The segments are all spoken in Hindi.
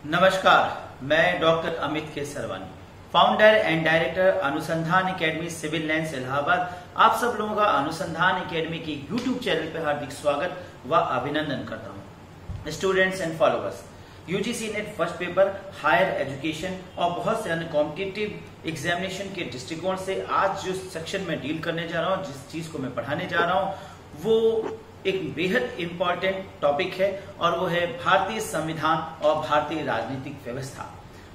नमस्कार, मैं डॉक्टर अमित के सरवानी, फाउंडर एंड डायरेक्टर अनुसंधान एकेडमी सिविल लाइंस इलाहाबाद। आप सब लोगों का अनुसंधान एकेडमी की यूट्यूब चैनल पर हार्दिक स्वागत व अभिनंदन करता हूं। Students and followers, UGC NET first paper, higher education और बहुत से अन्य कॉम्पिटिटिव एग्जामिनेशन के दृष्टिकोण से आज जो सेक्शन में डील करने जा रहा हूं, जिस चीज को मैं पढ़ाने जा रहा हूं, वो एक बेहद इंपॉर्टेंट टॉपिक है और वो है भारतीय संविधान और भारतीय राजनीतिक व्यवस्था।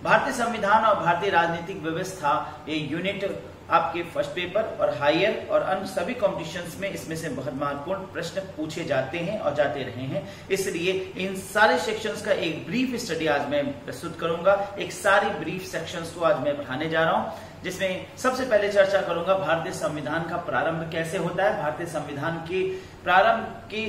भारतीय संविधान और भारतीय राजनीतिक व्यवस्था ये यूनिट आपके फर्स्ट पेपर और हायर और अन्य सभी कॉम्पिटिशन्स में इसमें से बहुत महत्वपूर्ण प्रश्न पूछे जाते हैं और जाते रहे हैं। इसलिए इन सारे सेक्शंस का एक ब्रीफ स्टडी आज मैं प्रस्तुत करूंगा। एक सारी ब्रीफ सेक्शंस को आज मैं पढ़ाने जा रहा हूं, जिसमें सबसे पहले चर्चा करूंगा भारतीय संविधान का प्रारंभ कैसे होता है, भारतीय संविधान के प्रारंभ की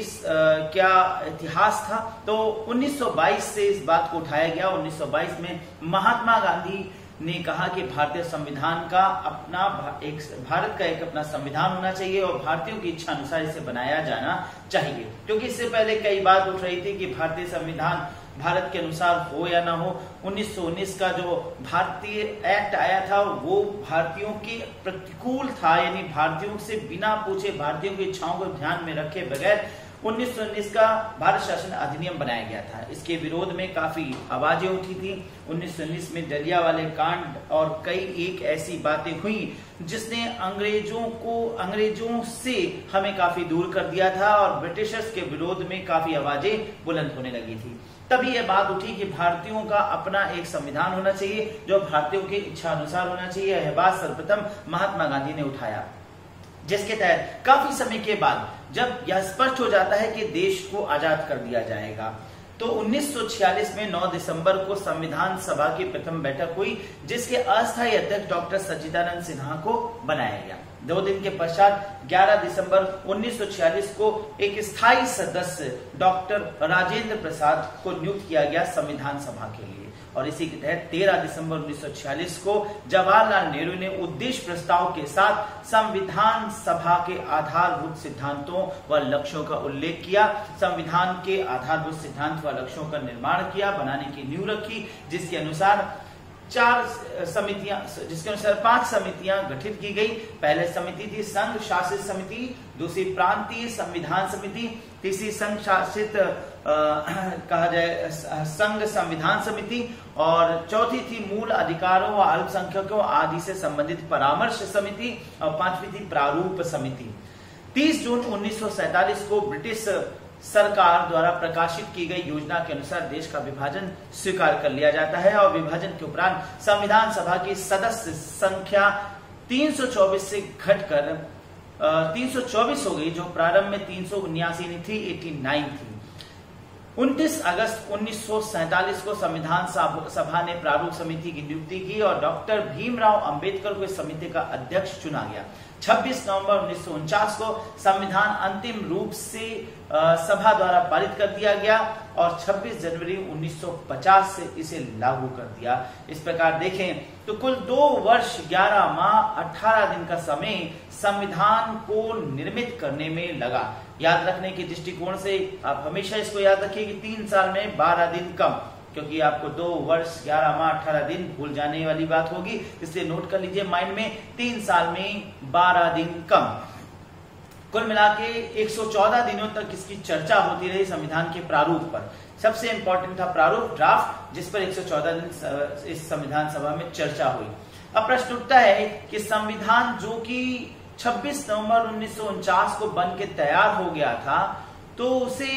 क्या इतिहास था। तो 1922 से इस बात को उठाया गया। 1922 में महात्मा गांधी ने कहा कि भारतीय संविधान का भारत का एक अपना संविधान होना चाहिए और भारतीयों की इच्छा अनुसार इसे बनाया जाना चाहिए। क्योंकि इससे पहले कई बात उठ रही थी कि भारतीय संविधान भारत के अनुसार हो या ना हो। 1919 का जो भारतीय एक्ट आया था वो भारतीयों के प्रतिकूल था, यानी भारतीयों से बिना पूछे भारतीयों की इच्छाओं को ध्यान में रखे बगैर 1919 का भारत शासन अधिनियम बनाया गया था। इसके विरोध में काफी आवाजें उठी थी। 1919 में जलियांवाला कांड और कई एक ऐसी बातें हुई जिसने अंग्रेजों से हमें काफी दूर कर दिया था और ब्रिटिशर्स के विरोध में काफी आवाजें बुलंद होने लगी थी। तभी यह बात उठी कि भारतीयों का अपना एक संविधान होना चाहिए जो भारतीयों की इच्छा अनुसार होना चाहिए। यह बात सर्वप्रथम महात्मा गांधी ने उठाया, जिसके तहत काफी समय के बाद जब यह स्पष्ट हो जाता है कि देश को आजाद कर दिया जाएगा, तो 1946 में 9 दिसंबर को संविधान सभा की प्रथम बैठक हुई, जिसके अस्थायी अध्यक्ष डॉक्टर सच्चिदानंद सिन्हा को बनाया गया। 2 दिन के पश्चात 11 दिसंबर 1946 को एक स्थायी सदस्य डॉक्टर राजेंद्र प्रसाद को नियुक्त किया गया संविधान सभा के लिए। और इसी के तहत 13 दिसंबर 1946 को जवाहरलाल नेहरू ने उद्देश्य प्रस्ताव के साथ संविधान सभा के आधारभूत सिद्धांतों व लक्ष्यों का उल्लेख किया। संविधान के आधारभूत सिद्धांत व लक्ष्यों का निर्माण किया, बनाने की नींव रखी, जिसके अनुसार 5 समितियां गठित की गई। पहले समिति थी संघ शासित समिति, दूसरी प्रांतीय संविधान समिति, तीसरी संघ शासित कहा जाए संघ संविधान समिति और चौथी थी मूल अधिकारों व अल्पसंख्यकों आदि से संबंधित परामर्श समिति और 5वीं थी प्रारूप समिति। 30 जून 1947 को ब्रिटिश सरकार द्वारा प्रकाशित की गई योजना के अनुसार देश का विभाजन स्वीकार कर लिया जाता है और विभाजन के उपरांत संविधान सभा की सदस्य संख्या 324 से घटकर 324 हो गई, जो प्रारंभ में 379 थी, 89 थी। 29 अगस्त 1947 को संविधान सभा ने प्रारूप समिति की नियुक्ति की और डॉक्टर भीमराव अंबेडकर को इस समिति का अध्यक्ष चुना गया। 26 नवंबर 1949 को संविधान अंतिम रूप से सभा द्वारा पारित कर दिया गया और 26 जनवरी 1950 से इसे लागू कर दिया। इस प्रकार देखें तो कुल 2 वर्ष 11 माह 18 दिन का समय संविधान को निर्मित करने में लगा। याद रखने के दृष्टिकोण से आप हमेशा इसको याद रखिए कि 3 साल में 12 दिन कम, क्योंकि आपको 2 वर्ष 11 माह 18 दिन भूल जाने वाली बात होगी, इसलिए नोट कर लीजिए माइंड में, 3 साल में 12 दिन कम। कुल मिला के 114 दिनों तक इसकी चर्चा होती रही संविधान के प्रारूप पर। सबसे इंपॉर्टेंट था प्रारूप, ड्राफ्ट, जिस पर 114 दिन इस संविधान सभा में चर्चा हुई। अब प्रश्न उठता है कि संविधान जो कि 26 नवंबर 1949 को बन के तैयार हो गया था, तो उसे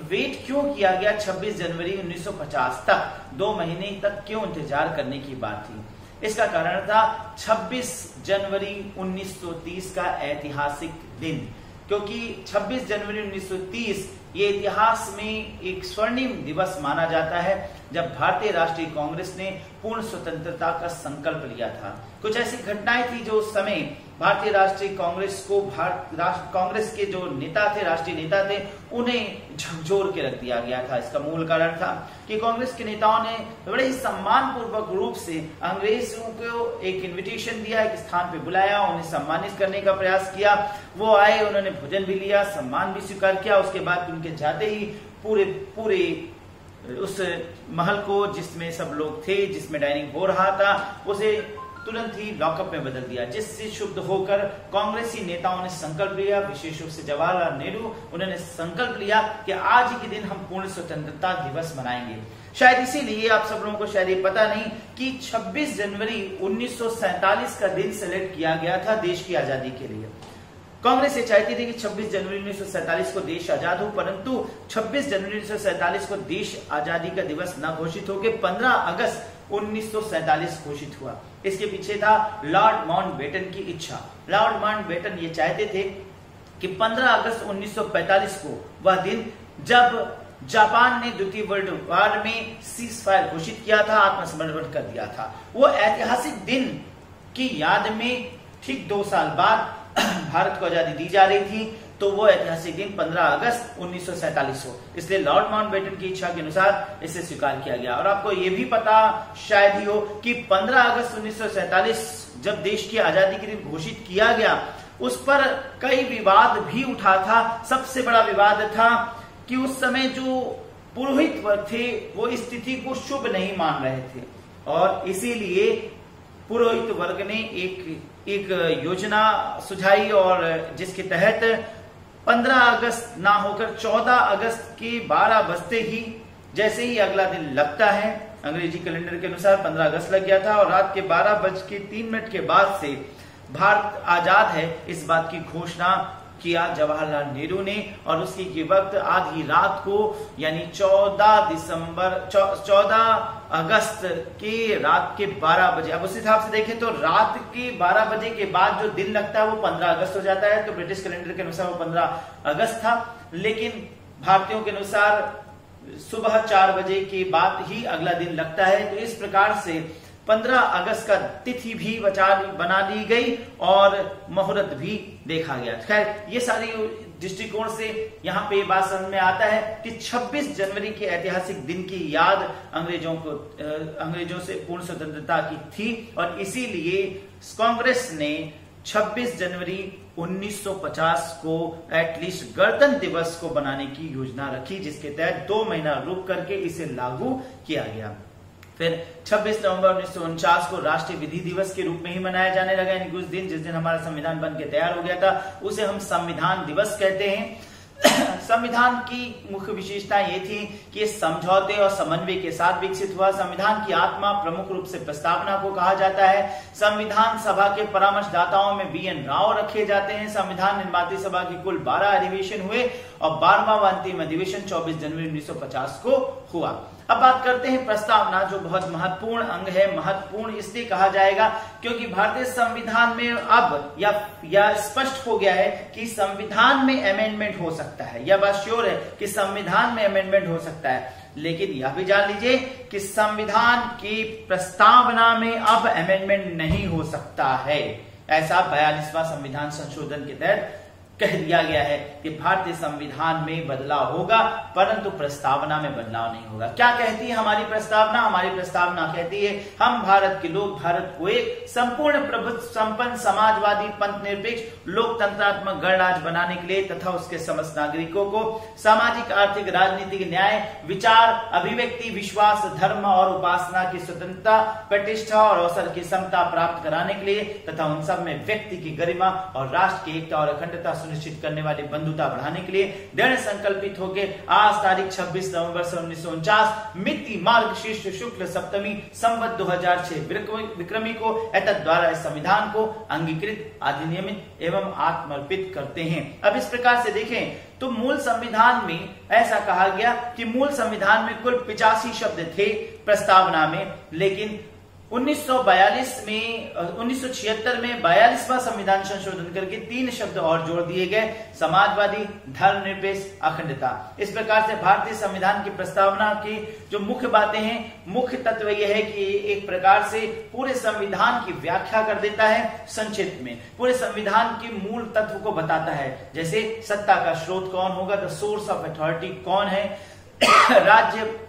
वेट क्यों किया गया 26 जनवरी 1950 तक? 2 महीने तक क्यों इंतजार करने की बात थी? इसका कारण था 26 जनवरी 1930 का ऐतिहासिक दिन, क्योंकि 26 जनवरी 1930 ये इतिहास में एक स्वर्णिम दिवस माना जाता है जब भारतीय राष्ट्रीय कांग्रेस ने पूर्ण स्वतंत्रता का संकल्प लिया था। कुछ ऐसी घटनाएं थी जो उस समय भारतीय राष्ट्रीय कांग्रेस को कांग्रेस के जो नेता थे, राष्ट्रीय नेता थे, उन्हें झकझोर के रख दिया गया था। इसका मूल कारण था कि कांग्रेस के नेताओं ने बड़े ही सम्मान पूर्वक रूप से अंग्रेजों को एक इन्विटेशन दिया, एक स्थान पे बुलाया, उन्हें सम्मानित करने का प्रयास किया। वो आए, उन्होंने भोजन भी लिया, सम्मान भी स्वीकार किया। उसके बाद उनके जाते ही पूरे उस महल को जिसमें सब लोग थे, जिसमें डाइनिंग हो रहा था, उसे तुरंत ही लॉकअप में बदल दिया, जिससे शुद्ध होकर कांग्रेसी नेताओं ने संकल्प लिया, विशेष रूप से जवाहरलाल नेहरू, उन्होंने संकल्प लिया कि आज ही के दिन हम पूर्ण स्वतंत्रता दिवस मनाएंगे। शायद इसीलिए आप सब लोगों को शायद ये पता नहीं कि 26 जनवरी 1947 का दिन सेलेक्ट किया गया था देश की आजादी के लिए। कांग्रेस ये चाहती थी कि 26 जनवरी 1947 को देश आजाद हो, परंतु 26 जनवरी 1947 को देश आजादी का दिवस न घोषित होकर 15 अगस्त 1947 घोषित हुआ। इसके पीछे था लॉर्ड माउंटबेटन की इच्छा। लॉर्ड माउंटबेटन ये चाहते थे कि 15 अगस्त 1945 को वह दिन जब जापान ने द्वितीय वर्ल्ड वार में सीज फायर घोषित किया था, आत्मसमर्पण कर दिया था, वो ऐतिहासिक दिन की याद में ठीक 2 साल बाद भारत को आजादी दी जा रही थी, तो वो ऐतिहासिक दिन 15 अगस्त 1947 हो। इसलिए लॉर्ड माउंटबेटन की इच्छा के अनुसार इसे स्वीकार किया गया। और आपको ये भी पता शायद ही हो कि 15 अगस्त 1947 जब देश की आजादी के दिन घोषित किया गया, उस पर कई विवाद भी उठा था। सबसे बड़ा विवाद था कि उस समय जो पुरोहित वर्ग थे वो इस तिथि को शुभ नहीं मान रहे थे, और इसीलिए पुरोहित वर्ग ने एक योजना सुझाई, और जिसके तहत 15 अगस्त ना होकर 14 अगस्त के 12 बजते ही, जैसे ही अगला दिन लगता है, अंग्रेजी कैलेंडर के अनुसार 15 अगस्त लग गया था, और रात के 12:03 के बाद से भारत आजाद है, इस बात की घोषणा किया जवाहरलाल नेहरू ने। और उसी के वक्त आधी रात को, यानी 14 अगस्त के रात के 12 बजे, अब उस हिसाब से देखें तो रात के 12 बजे के बाद जो दिन लगता है वो 15 अगस्त हो जाता है। तो ब्रिटिश कैलेंडर के अनुसार वो 15 अगस्त था, लेकिन भारतीयों के अनुसार सुबह 4 बजे के बाद ही अगला दिन लगता है। तो इस प्रकार से 15 अगस्त का तिथि भी बना ली गई और मुहूर्त भी देखा गया। खैर, ये सारी दृष्टिकोण से यहाँ पे बात समझ में आता है कि 26 जनवरी के ऐतिहासिक दिन की याद अंग्रेजों से पूर्ण स्वतंत्रता की थी, और इसीलिए कांग्रेस ने 26 जनवरी 1950 को एटलीस्ट गणतंत्र दिवस को बनाने की योजना रखी, जिसके तहत 2 महीना रुक करके इसे लागू किया गया। फिर 26 नवंबर 1949 को राष्ट्रीय विधि दिवस के रूप में ही मनाया जाने लगा, यानी उस दिन जिस दिन हमारा संविधान बन के तैयार हो गया था उसे हम संविधान दिवस कहते हैं। संविधान की मुख्य विशेषता ये थी कि ये समझौते और समन्वय के साथ विकसित हुआ। संविधान की आत्मा प्रमुख रूप से प्रस्तावना को कहा जाता है। संविधान सभा के परामर्शदाताओं में BN राव रखे जाते हैं। संविधान निर्माता सभा की कुल 12 अधिवेशन हुए और 12वां अंतिम अधिवेशन 24 जनवरी 1950 को हुआ। अब बात करते हैं प्रस्तावना, जो बहुत महत्वपूर्ण अंग है। महत्वपूर्ण इसलिए कहा जाएगा क्योंकि भारतीय संविधान में अब या स्पष्ट हो गया है कि संविधान में अमेंडमेंट हो सकता है। यह बात श्योर है कि संविधान में अमेंडमेंट हो सकता है, लेकिन यह भी जान लीजिए कि संविधान की प्रस्तावना में अब अमेंडमेंट नहीं हो सकता है। ऐसा 42वां संविधान संशोधन के तहत कह दिया गया है कि भारतीय संविधान में बदलाव होगा, परंतु प्रस्तावना में बदलाव नहीं होगा। क्या कहती है हमारी प्रस्तावना? हमारी प्रस्तावना कहती है, हम भारत के लोग भारत को एक संपूर्ण प्रभुत्व संपन्न समाजवादी पंथ निरपेक्ष लोकतंत्रात्मक गणराज्य बनाने के लिए तथा उसके समस्त नागरिकों को सामाजिक आर्थिक राजनीतिक न्याय विचार अभिव्यक्ति विश्वास धर्म और उपासना की स्वतंत्रता प्रतिष्ठा और अवसर की समता प्राप्त कराने के लिए तथा उन सब में व्यक्ति की गरिमा और राष्ट्र की एकता और अखंडता सुनिश्चित करने वाली बंधुता बढ़ाने के लिए दृढ़ संकल्पित होकर आज तारीख 26 नवंबर 1949 मिति मार्गशीर्ष शुक्ल सप्तमी संवत 2006 विक्रमी को एतद द्वारा इस संविधान को अंगीकृत अधिनियमित एवं आत्मर्पित करते हैं। अब इस प्रकार से देखें तो मूल संविधान में ऐसा कहा गया कि मूल संविधान में कुल 85 शब्द थे प्रस्तावना में, लेकिन 1976 में 42वां संविधान संशोधन करके 3 शब्द और जोड़ दिए गए, समाजवादी धर्मनिरपेक्ष अखंडता। इस प्रकार से भारतीय संविधान की प्रस्तावना की जो मुख्य बातें हैं, मुख्य तत्व यह है कि एक प्रकार से पूरे संविधान की व्याख्या कर देता है। संक्षिप्त में पूरे संविधान के मूल तत्व को बताता है, जैसे सत्ता का स्रोत कौन होगा, द सोर्स ऑफ अथॉरिटी कौन है, राज्य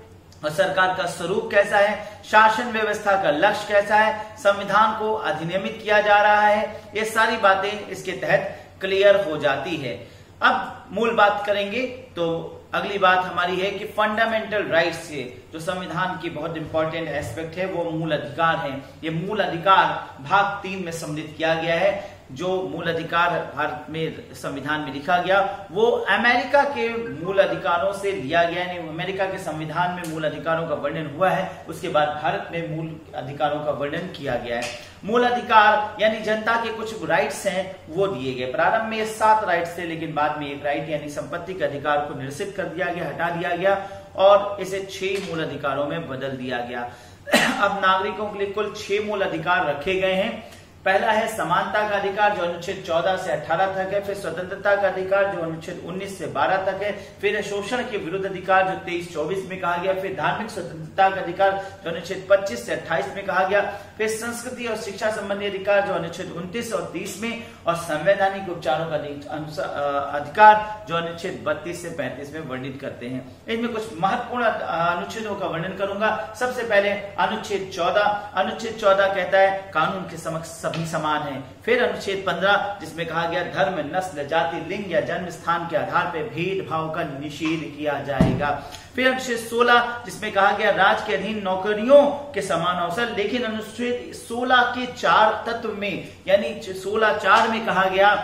और सरकार का स्वरूप कैसा है, शासन व्यवस्था का लक्ष्य कैसा है, संविधान को अधिनियमित किया जा रहा है, ये सारी बातें इसके तहत क्लियर हो जाती है। अब मूल बात करेंगे तो अगली बात हमारी है कि फंडामेंटल राइट्स से जो संविधान की बहुत इंपॉर्टेंट एस्पेक्ट है वो मूल अधिकार है। ये मूल अधिकार भाग 3 में सम्मिलित किया गया है। जो मूल अधिकार भारत में संविधान में लिखा गया वो अमेरिका के मूल अधिकारों से लिया गया, यानी अमेरिका के संविधान में मूल अधिकारों का वर्णन हुआ है, उसके बाद भारत में मूल अधिकारों का वर्णन किया गया है। मूल अधिकार यानी जनता के कुछ राइट्स हैं वो दिए गए। प्रारंभ में 7 राइट्स थे, लेकिन बाद में एक राइट यानी संपत्ति के अधिकार को निरसित कर दिया गया, हटा दिया गया और इसे 6 मूल अधिकारों में बदल दिया गया। अब नागरिकों के लिए कुल 6 मूल अधिकार रखे गए हैं। पहला है समानता का अधिकार जो अनुच्छेद 14 से 18 तक है, फिर स्वतंत्रता का अधिकार जो अनुच्छेद 19 से 12 तक है, फिर शोषण के विरुद्ध अधिकार जो 23-24 में कहा गया, फिर धार्मिक स्वतंत्रता का अधिकार जो अनुच्छेद 25 से 28 में कहा गया, फिर संस्कृति और शिक्षा संबंधी अधिकार जो अनुच्छेद 29 और 30 में, और संवैधानिक उपचारों का अधिकार जो अनुच्छेद 32 से 35 में वर्णित करते हैं। इनमें कुछ महत्वपूर्ण अनुच्छेदों का वर्णन करूंगा। सबसे पहले अनुच्छेद 14। अनुच्छेद 14 कहता है कानून के समक्ष सभी समान हैं। फिर अनुच्छेद 15 जिसमें कहा गया धर्म, नस्ल, जाति, लिंग या जन्म स्थान के आधार पर भेदभाव का निषेध किया जाएगा। फिर अनुच्छेद 16 जिसमें कहा गया राज्य के अधीन नौकरियों के समान अवसर, लेकिन अनुच्छेद 16 के 4 तत्व में यानी 16(4) में कहा गया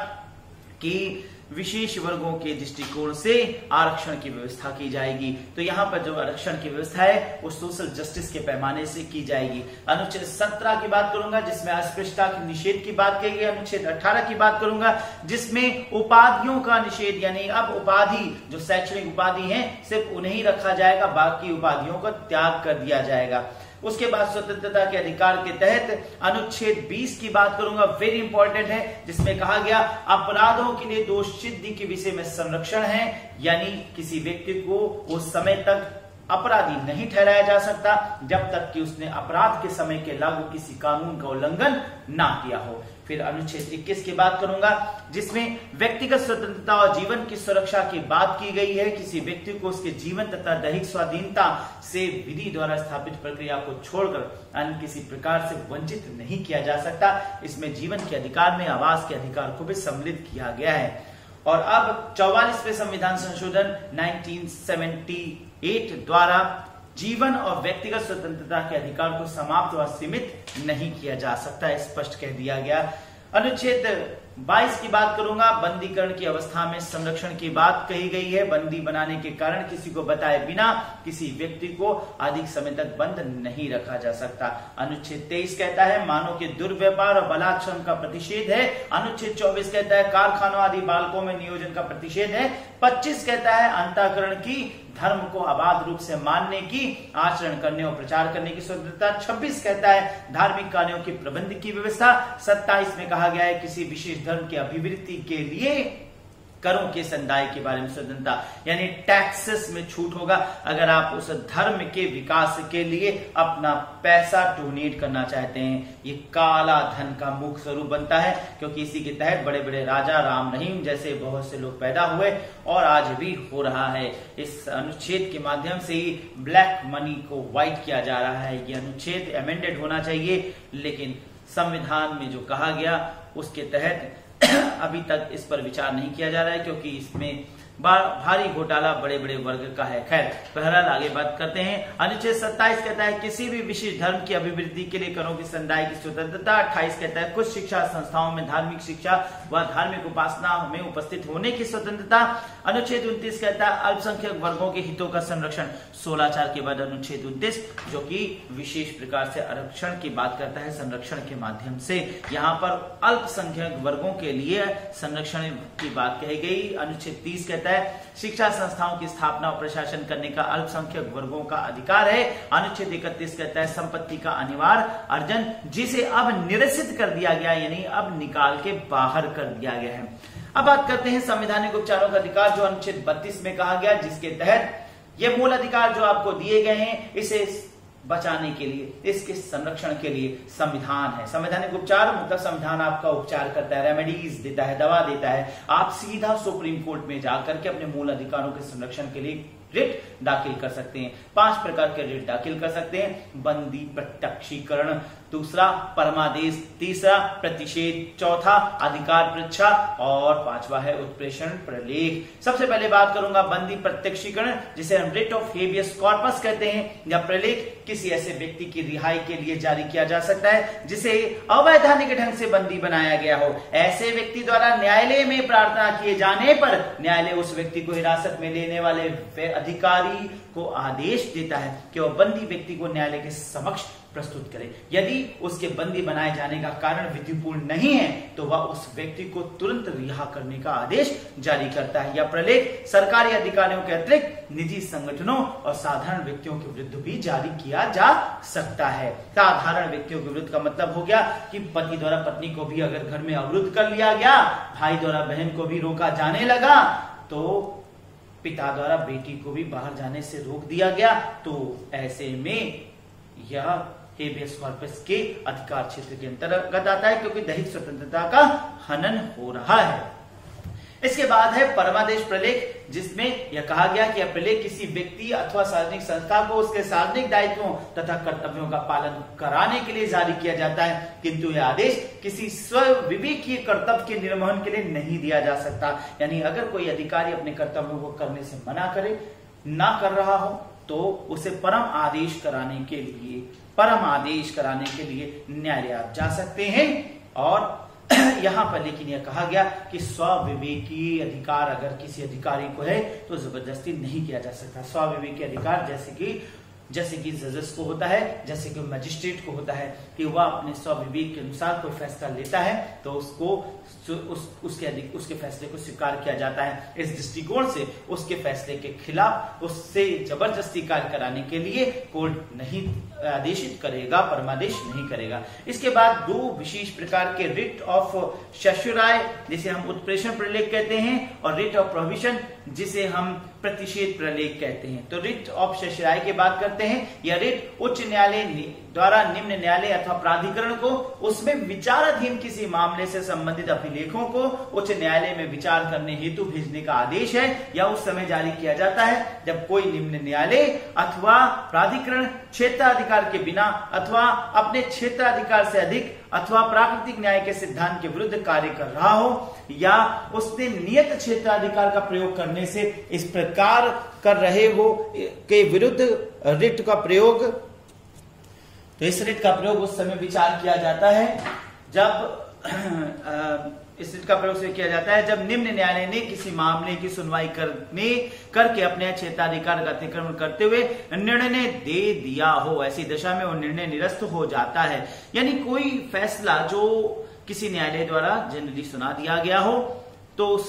कि विशेष वर्गों के दृष्टिकोण से आरक्षण की व्यवस्था की जाएगी। तो यहाँ पर जो आरक्षण की व्यवस्था है वो सोशल जस्टिस के पैमाने से की जाएगी। अनुच्छेद 17 की बात करूंगा जिसमें अस्पृश्यता के निषेध की बात कही गई। अनुच्छेद 18 की बात करूंगा जिसमें उपाधियों का निषेध, यानी अब उपाधि जो शैक्षणिक उपाधि है सिर्फ उन्हें ही रखा जाएगा, बाकी उपाधियों का त्याग कर दिया जाएगा। उसके बाद स्वतंत्रता के अधिकार के तहत अनुच्छेद 20 की बात करूंगा, वेरी इंपॉर्टेंट है, जिसमें कहा गया अपराधों के लिए दोष सिद्धि के विषय में संरक्षण है, यानी किसी व्यक्ति को उस समय तक अपराधी नहीं ठहराया जा सकता जब तक कि उसने अपराध के समय के लागू किसी कानून का उल्लंघन ना किया हो। फिर अनुच्छेद 21 की बात करूंगा जिसमें व्यक्तिगत स्वतंत्रता और जीवन की सुरक्षा की बात की गई है। किसी व्यक्ति को उसके जीवन तथा दैहिक स्वाधीनता से विधि द्वारा स्थापित प्रक्रिया को छोड़कर अन्य किसी प्रकार से वंचित नहीं किया जा सकता। इसमें जीवन के अधिकार में आवास के अधिकार को भी सम्मिलित किया गया है। और अब 44वें संविधान संशोधन 1978 द्वारा जीवन और व्यक्तिगत स्वतंत्रता के अधिकार को समाप्त व सीमित नहीं किया जा सकता, स्पष्ट कह दिया गया। अनुच्छेद 22 की बात करूंगा, बंदीकरण की अवस्था में संरक्षण की बात कही गई है। बंदी बनाने के कारण किसी को बताए बिना किसी व्यक्ति को अधिक समय तक बंद नहीं रखा जा सकता। अनुच्छेद 23 कहता है मानव के दुर्व्यापार और बलात्कार का प्रतिषेध है। अनुच्छेद 24 कहता है कारखानों आदि बालकों में नियोजन का प्रतिषेध है। 25 कहता है अंतःकरण की, धर्म को अबाध रूप से मानने की, आचरण करने और प्रचार करने की स्वतंत्रता। 26 कहता है धार्मिक कार्यों की प्रबंध की व्यवस्था। 27 में कहा गया है किसी विशेष धर्म की अभिवृद्धि के लिए करों के संदाय के बारे में स्वतंत्रता, यानी टैक्सेस में छूट होगा अगर आप उस धर्म के विकास के लिए अपना पैसा डोनेट करना चाहते हैं। ये काला धन का मुख्य स्वरूप बनता है क्योंकि इसी के तहत बड़े बड़े राजा राम रहीम जैसे बहुत से लोग पैदा हुए और आज भी हो रहा है। इस अनुच्छेद के माध्यम से ही ब्लैक मनी को व्हाइट किया जा रहा है। ये अनुच्छेद अमेंडेड होना चाहिए, लेकिन संविधान में जो कहा गया उसके तहत अभी तक इस पर विचार नहीं किया जा रहा है क्योंकि इसमें भारी घोटाला बड़े बड़े वर्ग का है। खैर, बहरहाल आगे बात करते हैं। अनुच्छेद 27 कहता है किसी भी विशेष धर्म की अभिवृद्धि के लिए करों की संदाय की स्वतंत्रता। 28 कहता है कुछ शिक्षा संस्थाओं में धार्मिक शिक्षा व धार्मिक उपासना में उपस्थित होने की स्वतंत्रता। अनुच्छेद 29 कहता है अल्पसंख्यक वर्गों के हितों का संरक्षण। 16(4) के बाद अनुच्छेद 29 जो कि विशेष प्रकार से आरक्षण की बात करता है संरक्षण के माध्यम से। यहाँ पर अल्पसंख्यक वर्गों के लिए संरक्षण की बात कही गई। अनुच्छेद 30 कहता है शिक्षा संस्थाओं की स्थापना और प्रशासन करने का अल्पसंख्यक वर्गों का अधिकार है। अनुच्छेद 31 कहता है संपत्ति का अनिवार्य अर्जन, जिसे अब निरसित कर दिया गया, यानी अब निकाल के बाहर कर दिया गया है। अब बात करते हैं संवैधानिक उपचारों का अधिकार जो अनुच्छेद 32 में कहा गया, जिसके तहत ये मूल अधिकार जो आपको दिए गए हैं इसे बचाने के लिए, इसके संरक्षण के लिए संविधान है। संवैधानिक उपचार मतलब संविधान आपका उपचार करता है, रेमेडीज देता है, दवा देता है। आप सीधा सुप्रीम कोर्ट में जाकर के अपने मूल अधिकारों के संरक्षण के लिए रिट दाखिल कर सकते हैं। 5 प्रकार के रिट दाखिल कर सकते हैं। बंदी प्रत्यक्षीकरण, दूसरा परमादेश, तीसरा प्रतिषेध, चौथा अधिकार परीक्षा और 5वां है उत्प्रेषण प्रलेख। सबसे पहले बात करूंगा बंदी प्रत्यक्षीकरण, जिसे हम रिट ऑफ हेबियस कॉर्पस कहते हैं। या प्रलेख किसी ऐसे व्यक्ति की रिहाई के लिए जारी किया जा सकता है जिसे अवैधानिक ढंग से बंदी बनाया गया हो। ऐसे व्यक्ति द्वारा न्यायालय में प्रार्थना किए जाने पर न्यायालय उस व्यक्ति को हिरासत में लेने वाले अधिकारी को आदेश देता है कि वह बंदी व्यक्ति को न्यायालय के समक्ष प्रस्तुत करे। यदि उसके बंदी बनाए जाने का कारण विधिपूर्ण नहीं है तो वह उस व्यक्ति को तुरंत रिहा करने का आदेश जारी करता है। यह प्रलेख सरकारी अधिकारियों के अतिरिक्त निजी संगठनों और साधारण व्यक्तियों के विरुद्ध भी जारी किया जा सकता है। साधारण व्यक्तियों के विरुद्ध का मतलब हो गया कि पति द्वारा पत्नी को भी अगर घर में अवरुद्ध कर लिया गया, भाई द्वारा बहन को भी रोका जाने लगा, तो पिता द्वारा बेटी को भी बाहर जाने से रोक दिया गया, तो ऐसे में यह हेबियस कॉर्पस के अधिकार क्षेत्र के अंतर्गत आता है, क्योंकि दैहिक स्वतंत्रता का हनन हो रहा है। इसके बाद है परमादेश प्रलेख, जिसमें यह कहा गया कि यह प्रलेख किसी व्यक्ति अथवा सार्वजनिक संस्था को उसके सार्वजनिक दायित्वों तथा कर्तव्यों का पालन कराने के लिए जारी किया जाता है, किंतु यह आदेश किसी स्वविवेकीय कर्तव्य के निर्वहन के लिए नहीं दिया जा सकता। यानी अगर कोई अधिकारी अपने कर्तव्यों को करने से मना करे, ना कर रहा हो, तो उसे परम आदेश कराने के लिए न्यायालय आप जा सकते हैं। और यहां पर लेकिन यह कहा गया कि स्वविवेकी अधिकार अगर किसी अधिकारी को है तो जबरदस्ती नहीं किया जा सकता। स्वविवेकी अधिकार जैसे कि जजेस को होता है, जैसे कि मजिस्ट्रेट को होता है कि वह अपने स्वविवेक के अनुसार कोई फैसला लेता है तो उसके फैसले को स्वीकार किया जाता है। इस दृष्टिकोण से उसके फैसले के खिलाफ उससे जबरदस्ती कार्य कराने के लिए कोर्ट नहीं आदेशित करेगा, परमादेश नहीं करेगा। इसके बाद 2 विशेष प्रकार के रिट ऑफ सशुराय, जिसे हम उत्प्रेषण प्रलेख कहते हैं, और रिट ऑफ प्रोहिबिशन, जिसे हम प्रतिषेध प्रलेख कहते हैं। तो रिट ऑफ सशुराय की बात करते हैं। यह रिट उच्च न्यायालय द्वारा निम्न न्यायालय अथवा प्राधिकरण को उसमें विचाराधीन किसी मामले से संबंधित अभिलेखों को उच्च न्यायालय में विचार करने हेतु भेजने का आदेश है, या उस समय जारी किया जाता है जब कोई निम्न न्यायालय अथवा प्राधिकरण क्षेत्राधिकार के बिना अथवा अपने क्षेत्राधिकार से अधिक अथवा प्राकृतिक न्याय के सिद्धांत के विरुद्ध कार्य कर रहा हो, या उसने नियत क्षेत्राधिकार का प्रयोग करने से इस प्रकार कर रहे हो के विरुद्ध रिट का प्रयोग, तो इस रिट का प्रयोग उस समय विचार किया जाता है जब निम्न न्यायालय ने किसी मामले की सुनवाई करके अपने क्षेत्राधिकार का अतिक्रमण करते हुए निर्णय दे दिया हो। ऐसी दशा में वो निर्णय निरस्त हो जाता है। यानी कोई फैसला जो किसी न्यायालय द्वारा जनरली सुना दिया गया हो, तो उस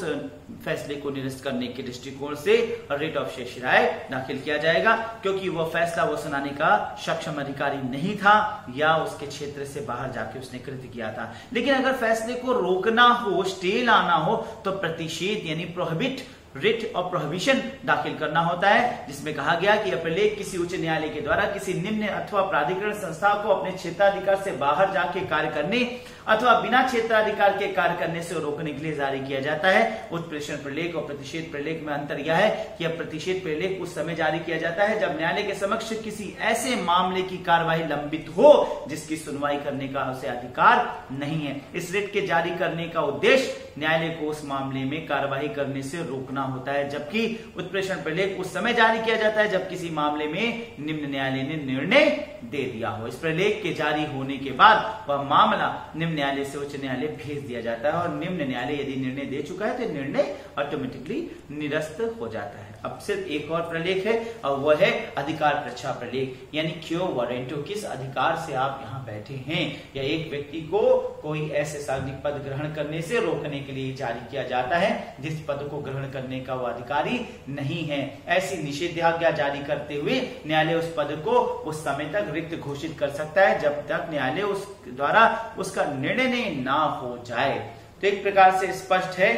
फैसले को निरस्त करने के दृष्टिकोण से रिट ऑफ सशुराय दाखिल किया जाएगा, क्योंकि वह फैसला वो सुनाने का सक्षम अधिकारी नहीं था या उसके क्षेत्र से बाहर जाके उसने कृत्य किया था। लेकिन अगर फैसले को रोकना हो, स्टे लाना हो, तो प्रतिषेध यानी प्रोहिबिट रिट ऑफ प्रोहिबिशन दाखिल करना होता है, जिसमें कहा गया कि यह प्रलेख किसी उच्च न्यायालय के द्वारा किसी निम्न अथवा प्राधिकरण संस्था को अपने क्षेत्राधिकार से बाहर जाके कार्य करने अथवा बिना क्षेत्राधिकार के कार्य करने से रोकने के लिए जारी किया जाता है। उत्प्रेषण प्रलेख और प्रतिषेध प्रलेख में अंतर यह है कि यह प्रतिषेध प्रलेख उस समय जारी किया जाता है जब न्यायालय के समक्ष किसी ऐसे मामले की कार्यवाही लंबित हो जिसकी सुनवाई करने का उसे अधिकार नहीं है। इस रिट के जारी करने का उद्देश्य न्यायालय को उस मामले में कार्यवाही करने से रोकना होता है, जबकि उत्प्रेषण प्रलेख उस समय जारी किया जाता है जब किसी मामले में निम्न न्यायालय ने निर्णय दे दिया हो। इस प्रलेख के जारी होने के बाद वह मामला निम्न न्यायालय से उच्च न्यायालय भेज दिया जाता है, और निम्न न्यायालय यदि निर्णय दे चुका है तो निर्णय ऑटोमेटिकली निरस्त हो जाता है। अब सिर्फ एक और प्रलेख है और वह है अधिकार परीक्षा प्रलेख, यानी क्यों वारंटो, किस अधिकार से आप यहाँ बैठे हैं, या एक व्यक्ति को कोई ऐसे सार्वजनिक पद ग्रहण करने से रोकने के लिए जारी किया जाता है जिस पद को ग्रहण करने का वो अधिकारी नहीं है। ऐसी निषेधाज्ञा जारी करते हुए न्यायालय उस पद को उस समय तक रिक्त घोषित कर सकता है जब तक न्यायालय उस द्वारा उसका निर्णय ना हो जाए। तो एक प्रकार से स्पष्ट है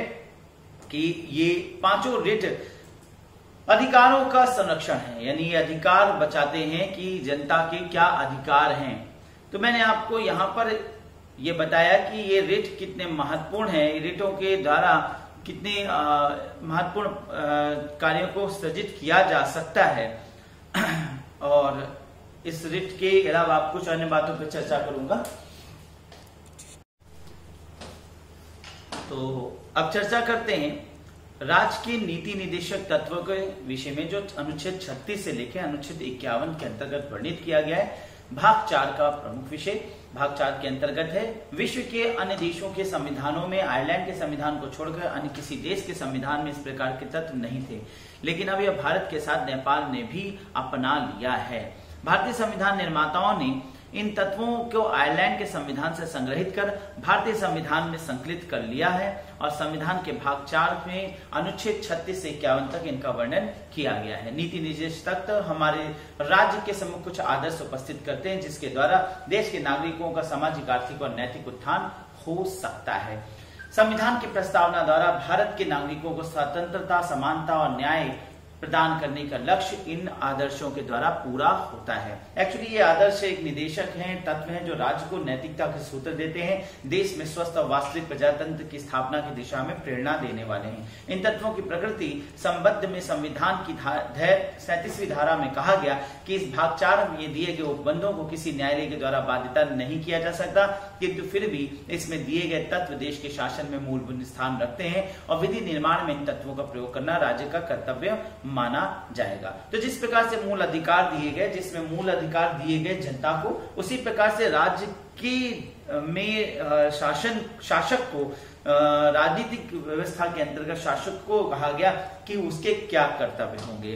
कि ये पांचों रिट अधिकारों का संरक्षण है, यानी ये अधिकार बचाते हैं कि जनता के क्या अधिकार हैं। तो मैंने आपको यहाँ पर ये बताया कि ये रिट कितने महत्वपूर्ण है। रिटों के द्वारा कितने महत्वपूर्ण कार्यों को सृजित किया जा सकता है। और इस रिट के अलावा आप कुछ अन्य बातों पर चर्चा करूंगा। तो अब चर्चा करते हैं राज्य के नीति निदेशक तत्वों के विषय में, जो अनुच्छेद 36 से लेकर अनुच्छेद 51 के अंतर्गत वर्णित किया गया है। भाग 4 का प्रमुख विषय भाग 4 के अंतर्गत है विश्व के अन्य देशों के संविधानों में आयरलैंड के संविधान को छोड़कर अन्य किसी देश के संविधान में इस प्रकार के तत्व नहीं थे, लेकिन अब यह भारत के साथ नेपाल ने भी अपना लिया है। भारतीय संविधान निर्माताओं ने इन तत्वों को आयरलैंड के संविधान से संग्रहित कर भारतीय संविधान में संकलित कर लिया है और संविधान के भाग 4 में अनुच्छेद 36 से 51 तक इनका वर्णन किया गया है। नीति निर्देश तक हमारे राज्य के सम्मुख कुछ आदर्श उपस्थित करते हैं, जिसके द्वारा देश के नागरिकों का सामाजिक, आर्थिक और नैतिक उत्थान हो सकता है। संविधान की प्रस्तावना द्वारा भारत के नागरिकों को स्वतंत्रता, समानता और न्याय प्रदान करने का लक्ष्य इन आदर्शों के द्वारा पूरा होता है। एक्चुअली ये आदर्श एक निदेशक हैं, तत्व हैं जो राज्य को नैतिकता के सूत्र देते हैं, देश में स्वस्थ और वास्तविक प्रजातंत्र की स्थापना की दिशा में प्रेरणा देने वाले हैं। इन तत्वों की प्रकृति संबद्ध में संविधान की 37वीं धारा में कहा गया कि इस भाग 4 में दिए गए उपबंधों को किसी न्यायालय के द्वारा बाध्यता नहीं किया जा सकता, किंतु फिर भी इसमें दिए गए तत्व देश के शासन में मूलभूत स्थान रखते हैं और विधि निर्माण में इन तत्वों का प्रयोग करना राज्य का कर्तव्य माना जाएगा। तो जिस प्रकार से मूल अधिकार दिए गए, जिसमें मूल अधिकार दिए गए जनता को, उसी प्रकार से राज्य की में शासक को, राजनीतिक व्यवस्था के अंतर्गत शासक को कहा गया कि उसके क्या कर्तव्य होंगे,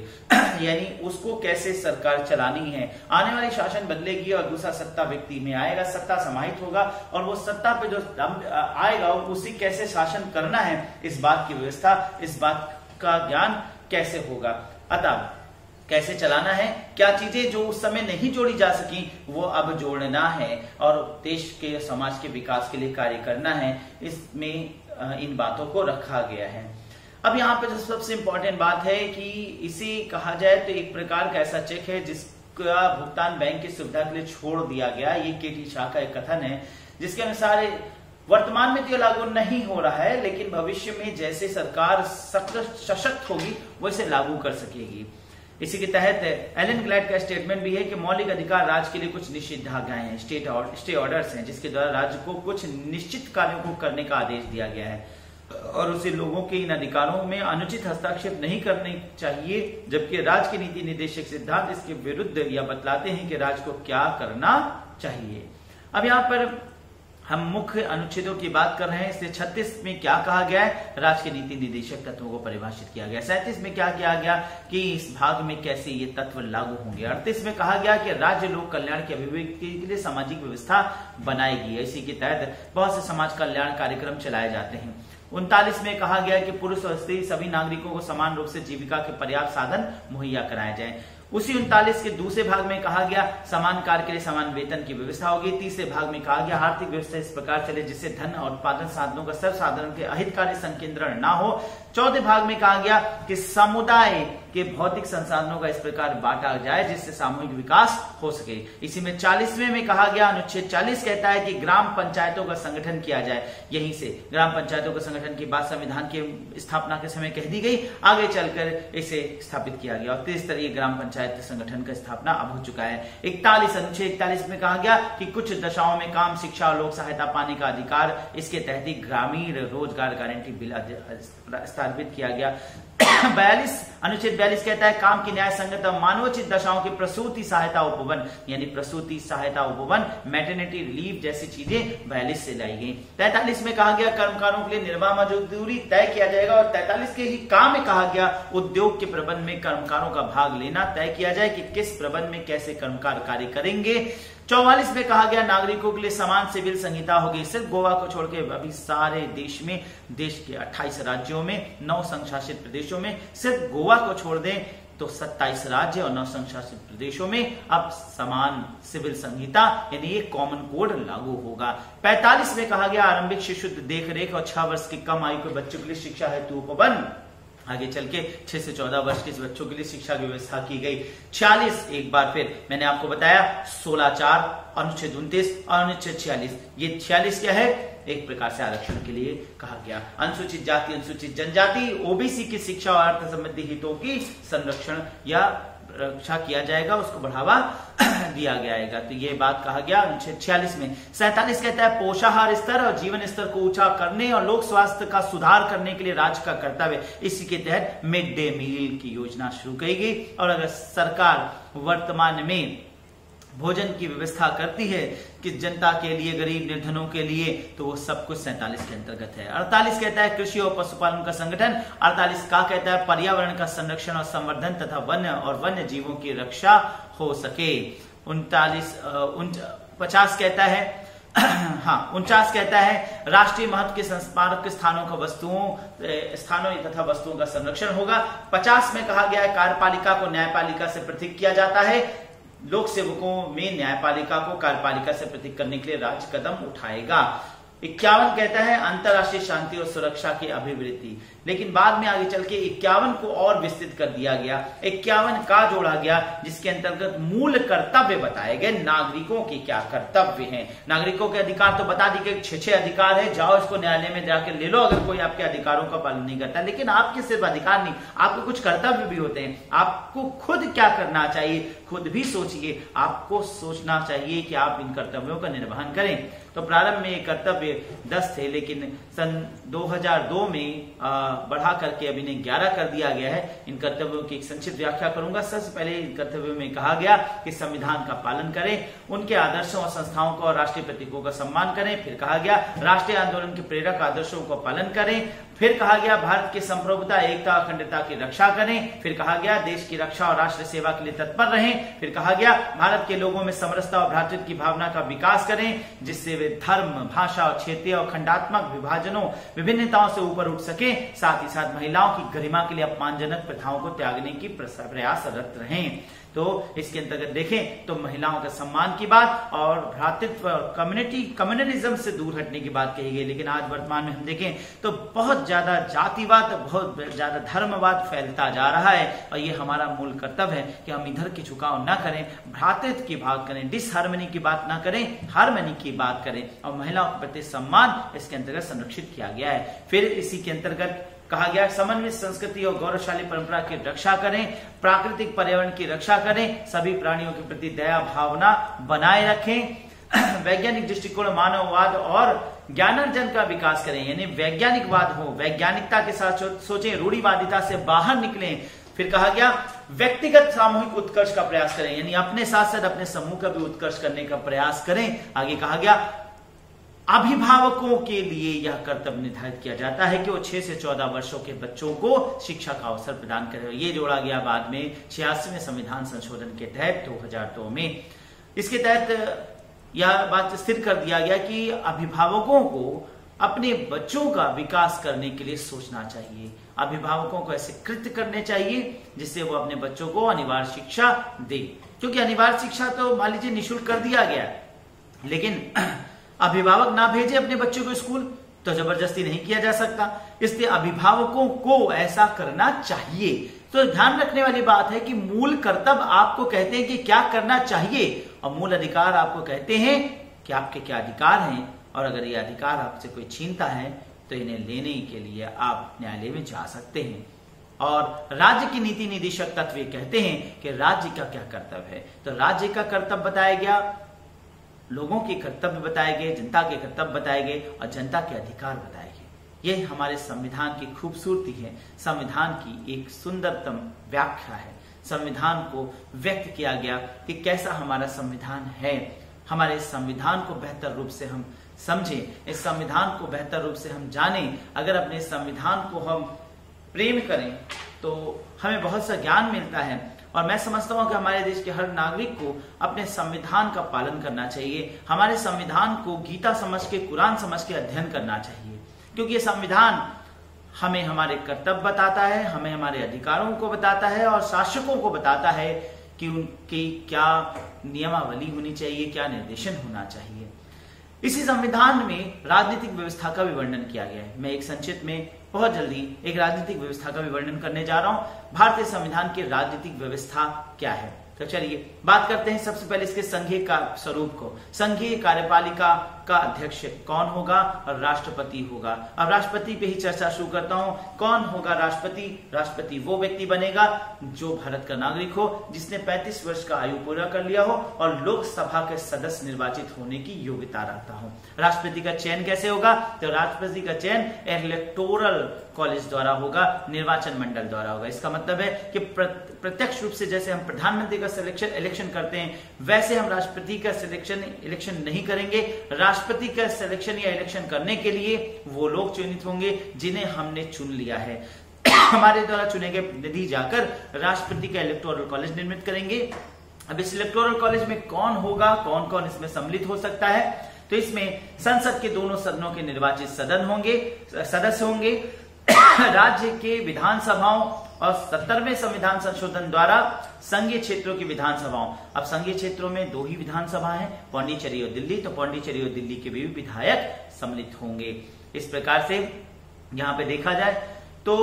यानी उसको कैसे सरकार चलानी है। आने वाली शासन बदलेगी और दूसरा सत्ता व्यक्ति में आएगा, सत्ता समाहित होगा और वो सत्ता पे जो आएगा उसी कैसे शासन करना है, इस बात की व्यवस्था, इस बात का ज्ञान कैसे होगा। अतः कैसे चलाना है, क्या चीजें जो उस समय नहीं जोड़ी जा सकी वो अब जोड़ना है और देश के, समाज के विकास के लिए कार्य करना है, इसमें इन बातों को रखा गया है। अब यहाँ पे जो सबसे इंपॉर्टेंट बात है कि इसे कहा जाए तो एक प्रकार का ऐसा चेक है जिसका भुगतान बैंक की सुविधा के लिए छोड़ दिया गया। ये केटी शाह का एक कथन है, जिसके अनुसार वर्तमान में तो लागू नहीं हो रहा है, लेकिन भविष्य में जैसे सरकार सशक्त होगी वो इसे लागू कर सकेगी। इसी के तहत एलन ग्लैड का स्टेटमेंट भी है कि मौलिक अधिकार राज्य के लिए कुछ निषेधाज्ञाएं हैं, स्टे ऑर्डर्स हैं, जिसके द्वारा राज्य को कुछ निश्चित कार्यों को करने का आदेश दिया गया है और उसे लोगों के इन अधिकारों में अनुचित हस्तक्षेप नहीं करने चाहिए, जबकि राज्य के नीति निर्देशक सिद्धांत इसके विरुद्ध या बतलाते हैं कि राज्य को क्या करना चाहिए। अब यहाँ पर हम मुख्य अनुच्छेदों की बात कर रहे हैं, इसलिए 36 में क्या कहा गया है, राज्य के नीति निर्देशक तत्वों को परिभाषित किया गया। 37 में क्या किया गया कि इस भाग में कैसे ये तत्व लागू होंगे। 38 में कहा गया कि राज्य लोक कल्याण की अभिव्यक्ति के लिए सामाजिक व्यवस्था बनाएगी, इसी के तहत बहुत से समाज कल्याण कार्यक्रम चलाए जाते हैं। 39 में कहा गया कि पुरुष और स्त्री सभी नागरिकों को समान रूप से जीविका के पर्याप्त साधन मुहैया कराए जाए। उसी 39 के दूसरे भाग में कहा गया समान कार्य के लिए समान वेतन की व्यवस्था होगी। तीसरे भाग में कहा गया आर्थिक व्यवस्था इस प्रकार चले जिससे धन और उत्पादन साधनों का सर्वसाधारण के अहितकारी संकेंद्रण ना हो। चौथे भाग में कहा गया कि समुदाय के भौतिक संसाधनों का इस प्रकार बांटा जाए जिससे सामूहिक विकास हो सके। इसी में 40वें में कहा गया, अनुच्छेद 40 कहता है कि ग्राम पंचायतों का संगठन किया जाए। यहीं से ग्राम पंचायतों का संगठन की बात संविधान की स्थापना के समय कह दी गई, आगे चलकर इसे स्थापित किया गया और 23 तरह ग्राम पंचायत संगठन का स्थापना अब हो चुका है। 41 अनुच्छेद 41 में कहा गया कि कुछ दशाओं में काम, शिक्षा और लोक सहायता पाने का अधिकार, इसके तहत ही ग्रामीण रोजगार गारंटी बिल स्थापित किया गया। 42 अनुच्छेद 42 कहता है काम की न्याय संगत और मानवोचित दशाओं की प्रसूति सहायता उपवन, यानी प्रसूति सहायता उपवन, मैटरनिटी लीव जैसी चीजें 42 से लाई गई। 43 में कहा गया कर्मकारों के लिए निर्वाह मजदूरी तय किया जाएगा और 43 के ही काम में कहा गया उद्योग के प्रबंध में कर्मकारों का भाग लेना तय किया जाए कि किस प्रबंध में कैसे कर्मकार कार्य करेंगे। 44 में कहा गया नागरिकों के लिए समान सिविल संहिता होगी। सिर्फ गोवा को छोड़ के अभी सारे देश में, देश के 28 राज्यों में, 9 संघशासित प्रदेशों में, सिर्फ गोवा को छोड़ दें तो 27 राज्य और 9 संघशासित प्रदेशों में अब समान सिविल संहिता यानी एक कॉमन कोड लागू होगा। 45 में कहा गया आरंभिक शिशु देखरेख और 6 वर्ष की कम आयु के बच्चों के लिए शिक्षा हेतु उपवन आगे चल के 6 से 14 वर्ष के बच्चों के लिए शिक्षा की व्यवस्था की गई। 46, एक बार फिर मैंने आपको बताया 16(4), अनुच्छेद 29 और अनुच्छेद 46। ये 46 क्या है? एक प्रकार से आरक्षण के लिए कहा गया। अनुसूचित जाति, अनुसूचित जनजाति, ओबीसी की शिक्षा और अर्थ संबंधी हितों की संरक्षण या रक्षा किया जाएगा, उसको बढ़ावा दिया जाएगा। तो ये बात कहा गया अनुच्छेद 46 में। 47 कहता है पोषाहार स्तर और जीवन स्तर को ऊंचा करने और लोक स्वास्थ्य का सुधार करने के लिए राज्य का कर्तव्य। इसी के तहत मिड डे मील की योजना शुरू की गई। और अगर सरकार वर्तमान में भोजन की व्यवस्था करती है कि जनता के लिए, गरीब निर्धनों के लिए, तो वो सब कुछ 47 के अंतर्गत है। 48 कहता है कृषि और पशुपालन का संगठन। 48 का कहता है पर्यावरण का संरक्षण और संवर्धन तथा वन्य और वन्य जीवों की रक्षा हो सके। 50 कहता है 49 कहता है राष्ट्रीय महत्व के स्मारक स्थानों तथा वस्तुओं का संरक्षण होगा। 50 में कहा गया है कार्यपालिका को न्यायपालिका से पृथक किया जाता है। लोक सेवकों में न्यायपालिका को कार्यपालिका से पृथक करने के लिए राज्य कदम उठाएगा। 51 कहता है अंतरराष्ट्रीय शांति और सुरक्षा की अभिवृद्धि। लेकिन बाद में आगे चल के 51 को और विस्तृत कर दिया गया। 51 का जोड़ा गया जिसके अंतर्गत मूल कर्तव्य बताए गए। नागरिकों के क्या कर्तव्य हैं, नागरिकों के अधिकार तो बता दी गए, 6 अधिकार है, जाओ इसको न्यायालय में जाकर ले लो अगर कोई आपके अधिकारों का पालन नहीं करता। लेकिन आपके सिर्फ अधिकार नहीं, आपको कुछ कर्तव्य भी होते हैं। आपको खुद क्या करना चाहिए, खुद भी सोचिए। आपको सोचना चाहिए कि आप इन कर्तव्यों का निर्वहन करें। तो प्रारंभ में ये कर्तव्य 10 थे, लेकिन सन 2002 में बढ़ा करके अभी इन्हें 11 कर दिया गया है। इन कर्तव्यों की एक संक्षिप्त व्याख्या करूंगा। सबसे पहले इन कर्तव्यों में कहा गया कि संविधान का पालन करें, उनके आदर्शों और संस्थाओं को और राष्ट्रीय प्रतीकों का सम्मान करें। फिर कहा गया राष्ट्रीय आंदोलन के प्रेरक आदर्शों का पालन करें। फिर कहा गया भारत की संप्रभुता, एकता, अखंडता की रक्षा करें। फिर कहा गया देश की रक्षा और राष्ट्र सेवा के लिए तत्पर रहें। फिर कहा गया भारत के लोगों में समरसता और भ्रातृत्व की भावना का विकास करें, जिससे वे धर्म, भाषा और क्षेत्रीय और खंडात्मक विभाजनों, विभिन्नताओं से ऊपर उठ सके। साथ ही साथ महिलाओं की गरिमा के लिए अपमानजनक प्रथाओं को त्यागने की प्रयासरत रहें। तो इसके अंतर्गत देखें तो महिलाओं के सम्मान की बात और भ्रातृत्व और कम्युनलिज्म से दूर हटने की बात कही गई। लेकिन आज वर्तमान में हम देखें तो बहुत ज्यादा जातिवाद, बहुत ज्यादा धर्मवाद फैलता जा रहा है। और ये हमारा मूल कर्तव्य है कि हम इधर की झुकाव न करें, भ्रातृत्व की बात करें, डिसहार्मनी की बात ना करें, हार्मनी की बात करें। और महिलाओं के प्रति सम्मान इसके अंतर्गत संरक्षित किया गया है। फिर इसी के अंतर्गत कहा गया समन्वित संस्कृति और गौरवशाली परंपरा की रक्षा करें, प्राकृतिक पर्यावरण की रक्षा करें, सभी प्राणियों के प्रति दया भावना बनाए रखें, वैज्ञानिक दृष्टिकोण, मानववाद और ज्ञानार्जन का विकास करें। यानी वैज्ञानिकवाद हो, वैज्ञानिकता के साथ सोचें, रूढ़िवादिता से बाहर निकलें। फिर कहा गया व्यक्तिगत सामूहिक उत्कर्ष का प्रयास करें, यानी अपने साथ साथ अपने समूह का भी उत्कर्ष करने का प्रयास करें। आगे कहा गया अभिभावकों के लिए यह कर्तव्य निर्धारित किया जाता है कि वो 6 से 14 वर्षों के बच्चों को शिक्षा का अवसर प्रदान करें। ये जोड़ा गया बाद में 86वें संविधान संशोधन के तहत 2002 में। इसके तहत यह बात स्थिर कर दिया गया कि अभिभावकों को अपने बच्चों का विकास करने के लिए सोचना चाहिए। अभिभावकों को ऐसे कृत्य करने चाहिए जिससे वो अपने बच्चों को अनिवार्य शिक्षा दे। क्योंकि अनिवार्य शिक्षा तो मान लीजिए निःशुल्क कर दिया गया, लेकिन अभिभावक ना भेजे अपने बच्चों को स्कूल तो जबरदस्ती नहीं किया जा सकता। इसलिए अभिभावकों को ऐसा करना चाहिए। तो ध्यान रखने वाली बात है कि मूल कर्तव्य आपको कहते हैं कि क्या करना चाहिए, और मूल अधिकार आपको कहते हैं कि आपके क्या अधिकार हैं। और अगर ये अधिकार आपसे कोई छीनता है तो इन्हें लेने के लिए आप न्यायालय में जा सकते हैं। और राज्य की नीति निदेशक तत्व कहते हैं कि राज्य का क्या कर्तव्य है। तो राज्य का कर्तव्य बताया गया, लोगों के कर्तव्य बताए गए, जनता के कर्तव्य बताए गए और जनता के अधिकार बताए गए। ये हमारे संविधान की खूबसूरती है, संविधान की एक सुंदरतम व्याख्या है। संविधान को व्यक्त किया गया कि कैसा हमारा संविधान है। हमारे संविधान को बेहतर रूप से हम समझें, इस संविधान को बेहतर रूप से हम जानें। अगर अपने संविधान को हम प्रेम करें तो हमें बहुत सा ज्ञान मिलता है। और मैं समझता हूं कि हमारे देश के हर नागरिक को अपने संविधान का पालन करना चाहिए। हमारे संविधान को गीता समझ के, कुरान समझ के अध्ययन करना चाहिए, क्योंकि ये संविधान हमें हमारे कर्तव्य बताता है, हमें हमारे अधिकारों को बताता है और शासकों को बताता है कि उनकी क्या नियमावली होनी चाहिए, क्या निर्देशन होना चाहिए। इसी संविधान में राजनीतिक व्यवस्था का भी वर्णन किया गया है। मैं एक संक्षिप्त में बहुत जल्दी एक राजनीतिक व्यवस्था का भी वर्णन करने जा रहा हूं। भारतीय संविधान की राजनीतिक व्यवस्था क्या है, तो चलिए बात करते हैं सबसे पहले इसके संघीय का स्वरूप को। संघीय कार्यपालिका का अध्यक्ष कौन होगा और राष्ट्रपति होगा। अब राष्ट्रपति पे ही चर्चा शुरू करता हूं। कौन होगा राष्ट्रपति? राष्ट्रपति वो व्यक्ति बनेगा जो भारत का नागरिक हो, जिसने 35 वर्ष का आयु पूरा कर लिया हो और लोकसभा के सदस्य निर्वाचित होने की योग्यता रखता हो। राष्ट्रपति का चयन कैसे होगा? तो राष्ट्रपति का चयन इलेक्टोरल कॉलेज द्वारा होगा, निर्वाचन मंडल द्वारा होगा। इसका मतलब है कि प्रत्यक्ष रूप से जैसे हम प्रधानमंत्री का इलेक्शन करते हैं, वैसे हम राष्ट्रपति का इलेक्शन नहीं करेंगे। राष्ट्रपति का सिलेक्शन या इलेक्शन करने के लिए वो लोग चयनित होंगे जिन्हें हमने चुन लिया है। हमारे द्वारा चुने गए प्रतिनिधि जाकर राष्ट्रपति का इलेक्टोरल कॉलेज निर्मित करेंगे। अब इस इलेक्टोरल कॉलेज में कौन होगा, कौन कौन इसमें सम्मिलित हो सकता है? तो इसमें संसद के दोनों सदनों के निर्वाचित सदस्य होंगे, राज्य के विधानसभाओं और 70वें संविधान संशोधन द्वारा संघीय क्षेत्रों की विधानसभाओं। अब संघीय क्षेत्रों में 2 ही विधानसभा हैं, पौंडीचेरी और दिल्ली, तो पौंडीचेरी और दिल्ली के भी विधायक सम्मिलित होंगे। इस प्रकार से यहां पे देखा जाए तो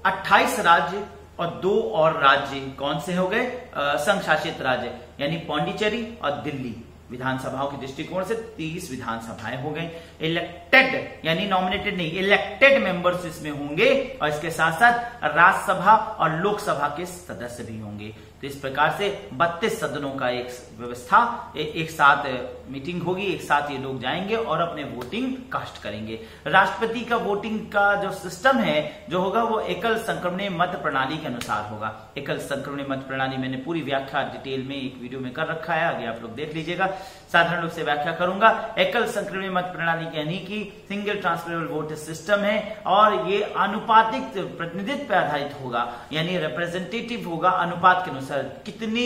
28 राज्य और 2 और राज्य कौन से हो गए? संघ शासित राज्य, यानी पौंडीचेरी और दिल्ली। विधानसभाओं के दृष्टिकोण से 30 विधानसभाएं हो गई। इलेक्टेड यानी नॉमिनेटेड नहीं, इलेक्टेड मेंबर्स इसमें होंगे और इसके साथ साथ राज्यसभा और लोकसभा के सदस्य भी होंगे। तो इस प्रकार से 32 सदनों का एक व्यवस्था, एक साथ मीटिंग होगी, एक साथ ये लोग जाएंगे और अपने वोटिंग कास्ट करेंगे। राष्ट्रपति का वोटिंग का जो सिस्टम है जो होगा वो एकल संक्रमणीय मत प्रणाली के अनुसार होगा। एकल संक्रमणीय मत प्रणाली मैंने पूरी व्याख्या डिटेल में एक वीडियो में कर रखा है, आगे आप लोग देख लीजिएगा। साधारण रूप से व्याख्या करूंगा। एकल संक्रमणीय मत प्रणाली यानी कि सिंगल ट्रांसफरेबल वोट सिस्टम है और ये अनुपातिक प्रतिनिधित्व पर आधारित होगा, यानी रिप्रेजेंटेटिव होगा। अनुपात के अनुसार कितने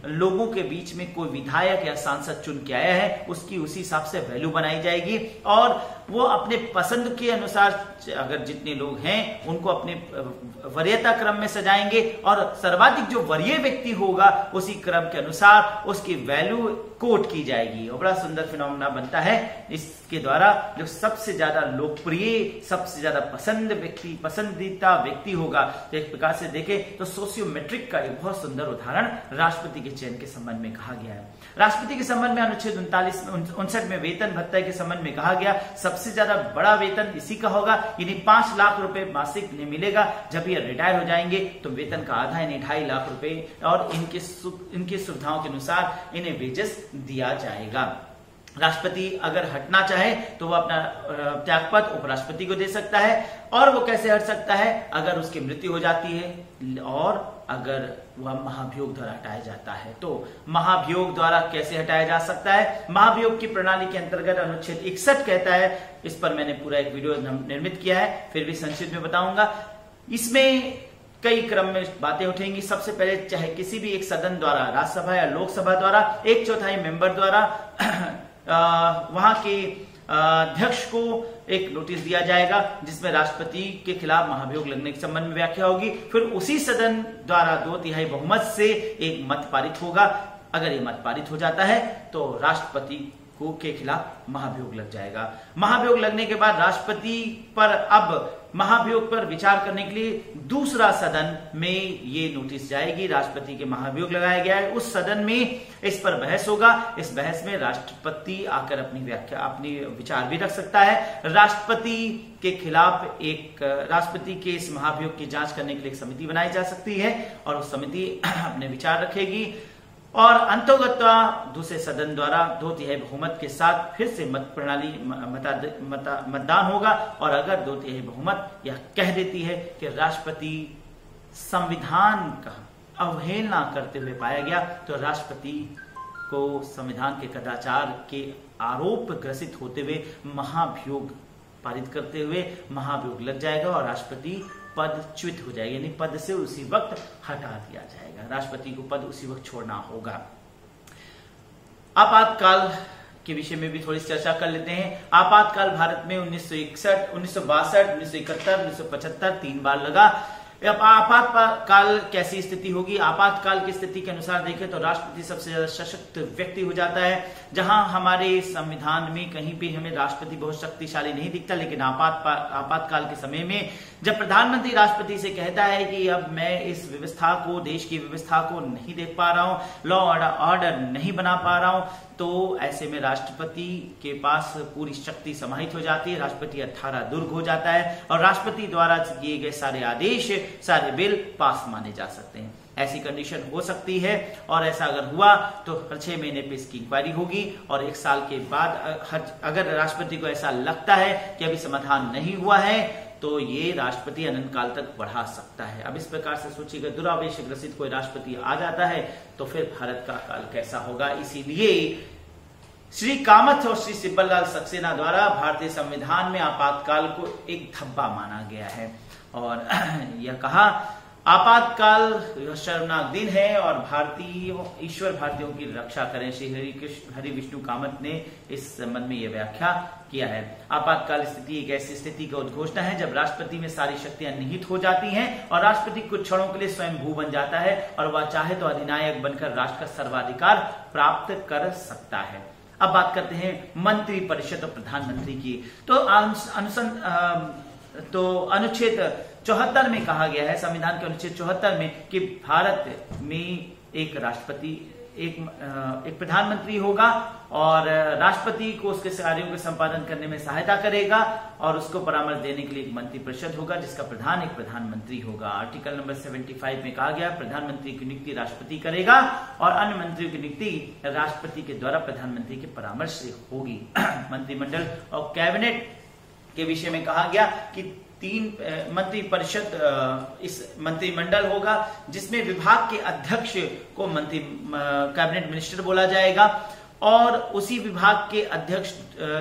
लोगों के बीच में कोई विधायक या सांसद चुन के आया है उसकी उसी हिसाब से वैल्यू बनाई जाएगी और वो अपने पसंद के अनुसार अगर जितने लोग हैं उनको अपने वरीयता क्रम में सजाएंगे और सर्वाधिक जो वरीय व्यक्ति होगा उसी क्रम के अनुसार उसकी वैल्यू कोट की जाएगी और बड़ा सुंदर फिनोमेना बनता है। इसके द्वारा जो सबसे ज्यादा लोकप्रिय, सबसे ज्यादा पसंदीदा व्यक्ति होगा। तो एक प्रकार से देखें तो सोशियोमेट्रिक का एक बहुत सुंदर उदाहरण राष्ट्रपति के चयन के संबंध में कहा गया है। राष्ट्रपति के संबंध में अनुच्छेद 59 में वेतन भत्ता के संबंध में कहा गया सबसे ज्यादा बड़ा वेतन इसी का होगा, यानी 5 लाख रुपए मासिक इन्हें मिलेगा। जब ये रिटायर हो जाएंगे तो वेतन का आधा यानी 2.5 लाख रुपए और इनकी सुविधाओं के अनुसार इन्हें वेजेस दिया जाएगा। राष्ट्रपति अगर हटना चाहे तो वो अपना त्यागपत्र उपराष्ट्रपति को दे सकता है और वो कैसे हट सकता है? अगर उसकी मृत्यु हो जाती है और अगर वह महाभियोग द्वारा हटाया जाता है। तो महाभियोग द्वारा कैसे हटाया जा सकता है? महाभियोग की प्रणाली के अंतर्गत अनुच्छेद 61 कहता है, इस पर मैंने पूरा एक वीडियो निर्मित किया है, फिर भी संक्षिप्त में बताऊंगा। इसमें कई क्रम में बातें उठेंगी। सबसे पहले चाहे किसी भी एक सदन द्वारा, राज्यसभा या लोकसभा द्वारा 1/4 मेंबर द्वारा वहां के अध्यक्ष को एक नोटिस दिया जाएगा जिसमें राष्ट्रपति के खिलाफ महाभियोग लगने के संबंध में व्याख्या होगी। फिर उसी सदन द्वारा 2/3 बहुमत से एक मत पारित होगा। अगर ये मत पारित हो जाता है तो राष्ट्रपति को के खिलाफ महाभियोग लग जाएगा। महाभियोग लगने के बाद राष्ट्रपति पर अब महाभियोग पर विचार करने के लिए दूसरा सदन में ये नोटिस जाएगी, राष्ट्रपति के महाभियोग लगाया गया है। उस सदन में इस पर बहस होगा। इस बहस में राष्ट्रपति आकर अपनी विचार भी रख सकता है। राष्ट्रपति के खिलाफ राष्ट्रपति के इस महाभियोग की जांच करने के लिए एक समिति बनाई जा सकती है और उस समिति अपने विचार रखेगी और अंतोगत्वा दूसरे सदन द्वारा 2/3 बहुमत के साथ फिर से मत प्रणाली मतदान होगा और अगर 2/3 बहुमत यह कह देती है कि राष्ट्रपति संविधान का अवहेलना करते हुए पाया गया तो राष्ट्रपति को संविधान के कदाचार के आरोप ग्रसित होते हुए महाभियोग पारित करते हुए महाभियोग लग जाएगा और राष्ट्रपति पदच्युत हो जाएगा, यानी पद से उसी वक्त हटा दिया जाएगा। राष्ट्रपति को पद उसी वक्त छोड़ना होगा। आपातकाल के विषय में भी थोड़ी चर्चा कर लेते हैं। आपातकाल भारत में 1961, 1962, 1971, 1975 3 बार लगा। अब आपातकाल कैसी स्थिति होगी? आपातकाल की स्थिति के अनुसार देखें तो राष्ट्रपति सबसे ज्यादा सशक्त व्यक्ति हो जाता है। जहां हमारे संविधान में कहीं भी हमें राष्ट्रपति बहुत शक्तिशाली नहीं दिखता, लेकिन आपातकाल के समय में जब प्रधानमंत्री राष्ट्रपति से कहता है कि अब मैं इस व्यवस्था को, देश की व्यवस्था को नहीं देख पा रहा हूं, लॉ ऑर्डर नहीं बना पा रहा हूं, तो ऐसे में राष्ट्रपति के पास पूरी शक्ति समाहित हो जाती है। राष्ट्रपति 18 दुर्ग हो जाता है और राष्ट्रपति द्वारा किए गए सारे आदेश, सारे बिल पास माने जा सकते हैं। ऐसी कंडीशन हो सकती है और ऐसा अगर हुआ तो हर 6 महीने पे इसकी इंक्वायरी होगी और 1 साल के बाद अगर राष्ट्रपति को ऐसा लगता है कि अभी समाधान नहीं हुआ है तो ये राष्ट्रपति अनंत काल तक बढ़ा सकता है। अब इस प्रकार से सोचिएगा, दुरावेश ग्रसित कोई राष्ट्रपति आ जाता है तो फिर भारत का काल कैसा होगा। इसीलिए श्री कामथ और श्री सिब्बल सक्सेना द्वारा भारतीय संविधान में आपातकाल को एक धब्बा माना गया है और यह कहा आपातकाल शर्मनाक दिन है और ईश्वर भारतीयों की रक्षा करें। श्री हरि विष्णु कामत ने इस संबंध में यह व्याख्या किया है। आपातकाल स्थिति एक ऐसी स्थिति का उद्घोषणा है जब राष्ट्रपति में सारी शक्तियां निहित हो जाती हैं और राष्ट्रपति कुछ क्षणों के लिए स्वयं भू बन जाता है और वह चाहे तो अधिनायक बनकर राष्ट्र का सर्वाधिकार प्राप्त कर सकता है। अब बात करते हैं मंत्री परिषद और प्रधानमंत्री की। तो अनुच्छेद 74 में कहा गया है, संविधान के अनुच्छेद 74 में, कि भारत में एक राष्ट्रपति, एक प्रधानमंत्री होगा और राष्ट्रपति को उसके कार्यों के संपादन करने में सहायता करेगा और उसको परामर्श देने के लिए एक मंत्री परिषद होगा जिसका प्रधान एक प्रधानमंत्री होगा। आर्टिकल नंबर 75 में कहा गया प्रधानमंत्री की नियुक्ति राष्ट्रपति करेगा और अन्य मंत्रियों की नियुक्ति राष्ट्रपति के द्वारा प्रधानमंत्री के परामर्श से होगी। मंत्रिमंडल और कैबिनेट के विषय में कहा गया कि 3 मंत्री परिषद इस मंत्रिमंडल होगा जिसमें विभाग के अध्यक्ष को कैबिनेट मिनिस्टर बोला जाएगा और उसी विभाग के अध्यक्ष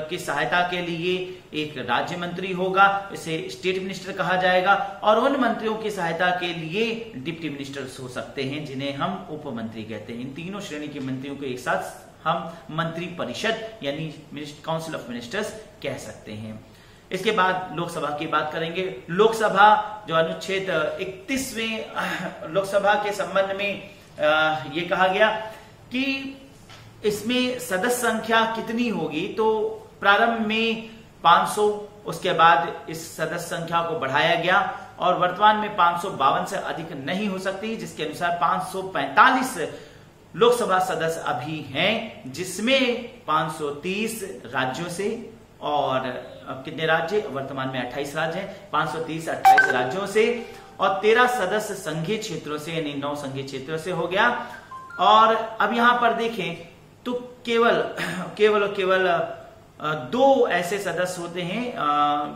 की सहायता के लिए एक राज्य मंत्री होगा, इसे स्टेट मिनिस्टर कहा जाएगा और उन मंत्रियों की सहायता के लिए डिप्टी मिनिस्टर्स हो सकते हैं जिन्हें हम उप मंत्री कहते हैं। इन तीनों श्रेणी के मंत्रियों को एक साथ हम मंत्री परिषद यानी काउंसिल ऑफ मिनिस्टर्स कह सकते हैं। इसके बाद लोकसभा की बात करेंगे। लोकसभा जो अनुच्छेद 31वें लोकसभा के संबंध में ये कहा गया कि इसमें सदस्य संख्या कितनी होगी, तो प्रारंभ में 500, उसके बाद इस सदस्य संख्या को बढ़ाया गया और वर्तमान में 552 से अधिक नहीं हो सकती, जिसके अनुसार 545 लोकसभा सदस्य अभी हैं, जिसमें 530 राज्यों से और कितने राज्य, वर्तमान में 28 राज्य हैं, 530 28 राज्यों से और 13 सदस्य संघीय क्षेत्रों से यानी 9 संघीय क्षेत्रों से हो गया। और अब यहां पर देखें तो केवल 2 ऐसे सदस्य होते हैं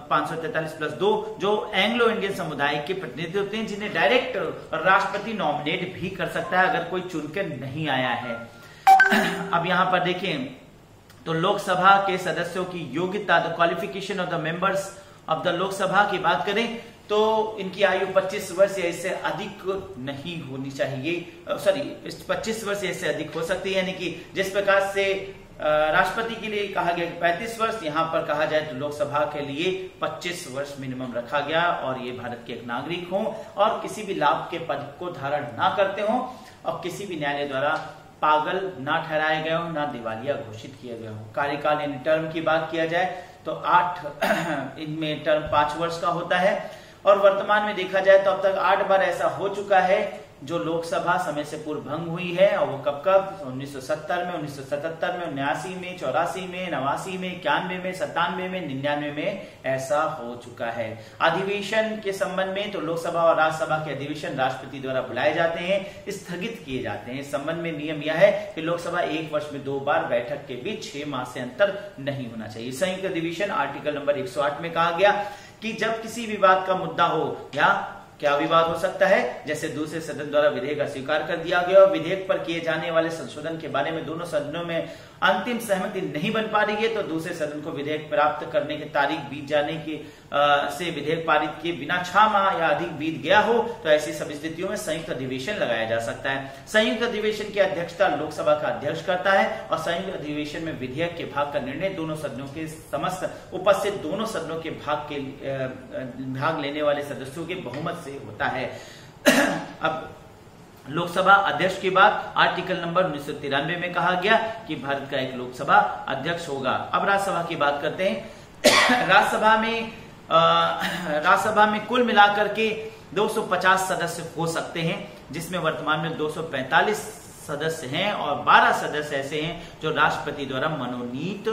543 प्लस 2 जो एंग्लो इंडियन समुदाय के प्रतिनिधि होते हैं जिन्हें डायरेक्ट राष्ट्रपति नॉमिनेट भी कर सकता है अगर कोई चुनकर नहीं आया है। अब यहां पर देखें तो लोकसभा के सदस्यों की योग्यता, the qualification of the members of the Lok Sabha की बात करें तो इनकी आयु 25 वर्ष या इससे अधिक नहीं होनी चाहिए, 25 वर्ष या इससे अधिक हो सकती है, यानी कि जिस प्रकार से राष्ट्रपति के लिए कहा गया 35 वर्ष, यहां पर कहा जाए तो लोकसभा के लिए 25 वर्ष मिनिमम रखा गया और ये भारत के एक नागरिक हों और किसी भी लाभ के पद को धारण ना करते हों और किसी भी न्यायालय द्वारा पागल ना ठहराए गए हो, ना दिवालिया घोषित किया गया हो। कार्यकाल यानी टर्म की बात किया जाए तो 8 इनमें टर्म 5 वर्ष का होता है और वर्तमान में देखा जाए तो अब तक 8 बार ऐसा हो चुका है जो लोकसभा समय से पूर्व भंग हुई है और वो कब 1970 में, 1977 में, 79 में, 84 में, 89 में, 91 में, 97 में, 99 में ऐसा हो चुका है। अधिवेशन के संबंध में तो लोकसभा और राज्यसभा के अधिवेशन राष्ट्रपति द्वारा बुलाए जाते हैं, स्थगित किए जाते हैं। इस संबंध में नियम यह है कि लोकसभा 1 वर्ष में 2 बार बैठक के बीच 6 माह से अंतर नहीं होना चाहिए। संयुक्त अधिवेशन आर्टिकल नंबर 108 में कहा गया कि जब किसी विवाद का मुद्दा हो या क्या विवाद हो सकता है, जैसे दूसरे सदन द्वारा विधेयक अस्वीकार कर दिया गया और विधेयक पर किए जाने वाले संशोधन के बारे में दोनों सदनों में अंतिम सहमति नहीं बन पा रही है तो दूसरे सदन को विधेयक प्राप्त करने की तारीख बीत जाने की से विधेयक पारित किए बिना 6 माह या अधिक बीत गया हो तो ऐसी सब स्थितियों में संयुक्त अधिवेशन लगाया जा सकता है। संयुक्त अधिवेशन की अध्यक्षता लोकसभा का अध्यक्ष करता है और संयुक्त अधिवेशन में विधेयक के भाग का निर्णय दोनों सदनों के समस्त उपस्थित दोनों सदनों के भाग लेने वाले सदस्यों के बहुमत से होता है। अब लोकसभा अध्यक्ष की बात आर्टिकल नंबर 1993 में कहा गया कि भारत का एक लोकसभा अध्यक्ष होगा। अब राज्यसभा की बात करते हैं। राज्यसभा में कुल मिलाकर के 250 सदस्य हो सकते हैं, जिसमें वर्तमान में 245 सदस्य हैं और 12 सदस्य ऐसे हैं जो राष्ट्रपति द्वारा मनोनीत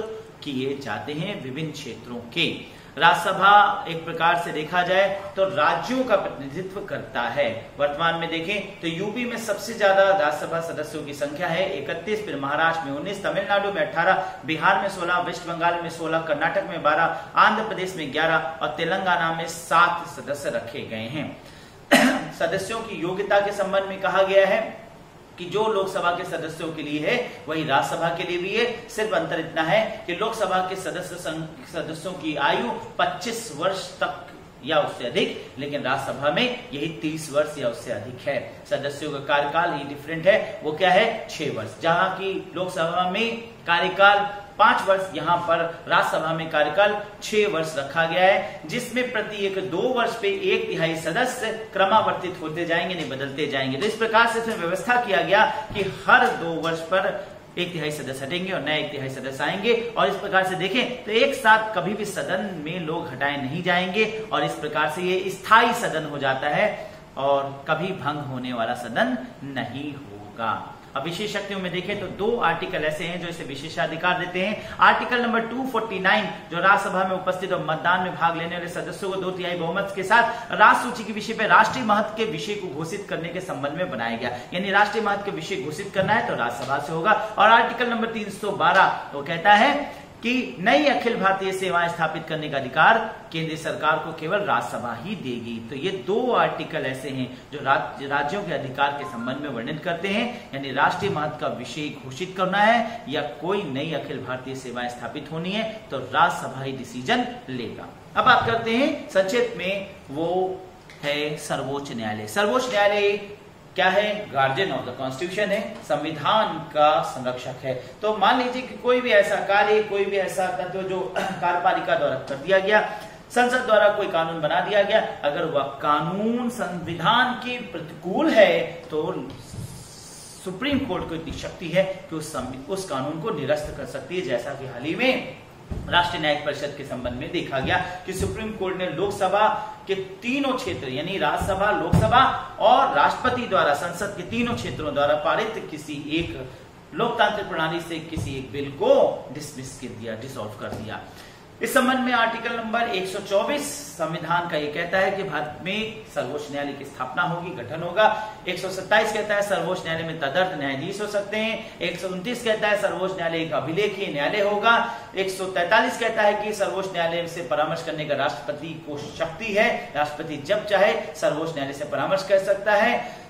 किए जाते हैं विभिन्न क्षेत्रों के। राज्यसभा एक प्रकार से देखा जाए तो राज्यों का प्रतिनिधित्व करता है। वर्तमान में देखें तो यूपी में सबसे ज्यादा राज्यसभा सदस्यों की संख्या है 31, फिर महाराष्ट्र में 19, तमिलनाडु में 18, बिहार में 16, वेस्ट बंगाल में 16, कर्नाटक में 12, आंध्र प्रदेश में 11 और तेलंगाना में 7 सदस्य रखे गए हैं। सदस्यों की योग्यता के संबंध में कहा गया है कि जो लोकसभा के सदस्यों के लिए है वही राज्यसभा के लिए भी है। सिर्फ अंतर इतना है कि लोकसभा के सदस्यों की आयु 25 वर्ष तक या उससे अधिक, लेकिन राज्यसभा में यही 30 वर्ष या उससे अधिक है। सदस्यों का कार्यकाल ही डिफरेंट है, वो क्या है 6 वर्ष। जहां की लोकसभा में कार्यकाल 5 वर्ष, यहां पर राज्यसभा में कार्यकाल 6 वर्ष रखा गया है, जिसमें प्रति 2 वर्ष पे 1/3 सदस्य क्रमावर्तित होते जाएंगे, नहीं बदलते जाएंगे। तो इस प्रकार से इसमें व्यवस्था किया गया कि हर 2 वर्ष पर 1/3 सदस्य हटेंगे और नए 1/3 सदस्य आएंगे। और इस प्रकार से देखें तो एक साथ कभी भी सदन में लोग हटाए नहीं जाएंगे और इस प्रकार से ये स्थायी सदन हो जाता है और कभी भंग होने वाला सदन नहीं होगा। अब विशेष शक्तियों में देखें तो 2 आर्टिकल ऐसे हैं जो इसे विशेषाधिकार देते हैं। आर्टिकल नंबर 249 जो राज्यसभा में उपस्थित और मतदान में भाग लेने वाले सदस्यों को 2/3 बहुमत के साथ राष्ट्र सूची के विषय पर राष्ट्रीय महत्व के विषय को घोषित करने के संबंध में बनाया गया, यानी राष्ट्रीय महत्व के विषय घोषित करना है तो राज्यसभा से होगा। और आर्टिकल नंबर 312 वो कहता है कि नई अखिल भारतीय सेवाएं स्थापित करने का अधिकार केंद्र सरकार को केवल राज्यसभा ही देगी। तो ये 2 आर्टिकल ऐसे हैं जो राज्यों के अधिकार के संबंध में वर्णित करते हैं, यानी राष्ट्रीय महत्व का विषय घोषित करना है या कोई नई अखिल भारतीय सेवाएं स्थापित होनी है तो राज्यसभा ही डिसीजन लेगा। अब बात करते हैं संक्षेप में, वो है सर्वोच्च न्यायालय। सर्वोच्च न्यायालय क्या है? गार्जियन ऑफ द कॉन्स्टिट्यूशन है, संविधान का संरक्षक है। तो मान लीजिए कि कोई भी ऐसा कार्य, कोई भी ऐसा तत्व जो कार्यपालिका द्वारा कर दिया गया, संसद द्वारा कोई कानून बना दिया गया, अगर वह कानून संविधान के प्रतिकूल है तो सुप्रीम कोर्ट को इतनी शक्ति है कि उस कानून को निरस्त कर सकती है। जैसा कि हाल ही में राष्ट्रीय न्यायिक परिषद के संबंध में देखा गया कि सुप्रीम कोर्ट ने लोकसभा के तीनों क्षेत्र यानी राज्यसभा, लोकसभा और राष्ट्रपति द्वारा संसद के तीनों क्षेत्रों द्वारा पारित किसी एक लोकतांत्रिक प्रणाली से किसी एक बिल को डिसमिस कर दिया, डिसॉल्व कर दिया। इस संबंध में आर्टिकल नंबर 124 संविधान का ये कहता है कि भारत में सर्वोच्च न्यायालय की स्थापना होगी, गठन होगा। 127 कहता है सर्वोच्च न्यायालय में तदर्थ न्यायाधीश हो सकते हैं। 129 कहता है सर्वोच्च न्यायालय एक अभिलेखीय न्यायालय होगा। 143 कहता है कि सर्वोच्च न्यायालय से परामर्श करने का राष्ट्रपति को शक्ति है, राष्ट्रपति जब चाहे सर्वोच्च न्यायालय से परामर्श कर सकता है।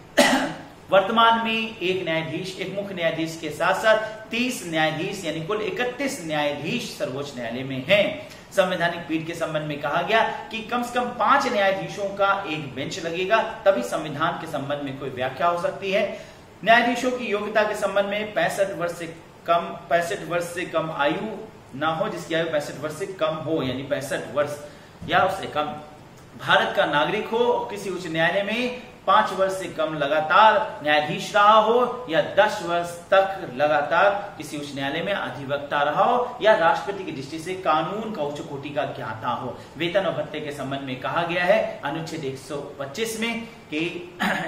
वर्तमान में एक न्यायाधीश, एक मुख्य न्यायाधीश के साथ साथ 30 न्यायाधीश यानी कुल 31 न्यायाधीश सर्वोच्च न्यायालय में हैं। संवैधानिक पीठ के संबंध में कहा गया कि कम से कम 5 न्यायाधीशों का एक बेंच लगेगा, तभी संविधान के संबंध में कोई व्याख्या हो सकती है। न्यायाधीशों की योग्यता के संबंध में 65 वर्ष से कम आयु ना हो, जिसकी आयु 65 वर्ष से कम हो, यानी 65 वर्ष या उससे कम। भारत का नागरिक हो, किसी उच्च न्यायालय में 5 वर्ष से कम लगातार न्यायाधीश रहा हो या 10 वर्ष तक लगातार किसी उच्च न्यायालय में अधिवक्ता रहा हो या राष्ट्रपति की दृष्टि से कानून का उच्च कोटि का ज्ञाता हो। वेतन और भत्ते के संबंध में कहा गया है अनुच्छेद 125 में कि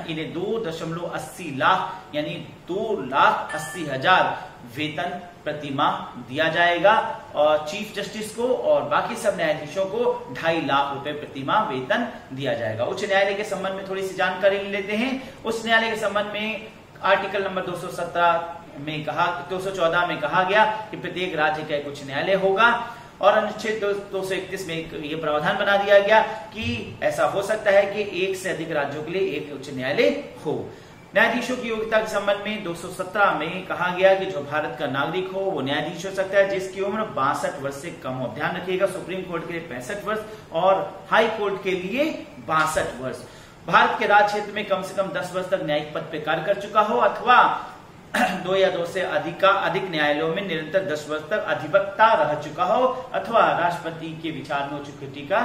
इन्हें 2.80 लाख यानी 2,80,000 वेतन प्रतिमाह दिया जाएगा और चीफ जस्टिस को और बाकी सब न्यायाधीशों को 2.5 लाख रुपए प्रतिमाह वेतन दिया जाएगा। उच्च न्यायालय के संबंध में थोड़ी सी जानकारी लेते हैं। उच्च न्यायालय के संबंध में आर्टिकल नंबर 214 में कहा गया कि प्रत्येक राज्य का एक उच्च न्यायालय होगा और अनुच्छेद 231 में ये प्रावधान बना दिया गया कि ऐसा हो सकता है कि एक से अधिक राज्यों के लिए एक उच्च न्यायालय हो। न्यायाधीशों की योग्यता के संबंध में 217 में कहा गया कि जो भारत का नागरिक हो वो न्यायाधीश हो सकता है जिसकी उम्र 62 वर्ष से कम हो। ध्यान रखिएगा, सुप्रीम कोर्ट के लिए 65 वर्ष और हाई कोर्ट के लिए 62 वर्ष। भारत के राज्य क्षेत्र में कम से कम 10 वर्ष तक न्यायिक पद पर कार्य कर चुका हो अथवा 2 या 2 से अधिक न्यायालयों में निरंतर 10 वर्ष तक अधिवक्ता रह चुका हो अथवा राष्ट्रपति के विचार में उच्च कोटि का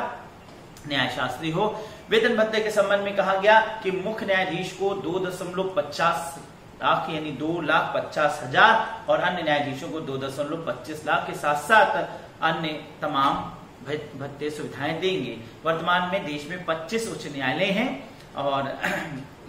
न्यायशास्त्री हो। वेतन भत्ते के संबंध में कहा गया कि मुख्य न्यायाधीश को 2.50 लाख यानी 2,50,000 और अन्य न्यायाधीशों को 2.25 लाख के साथ साथ अन्य तमाम भत्ते सुविधाएं देंगे। वर्तमान में देश में 25 उच्च न्यायालय हैं और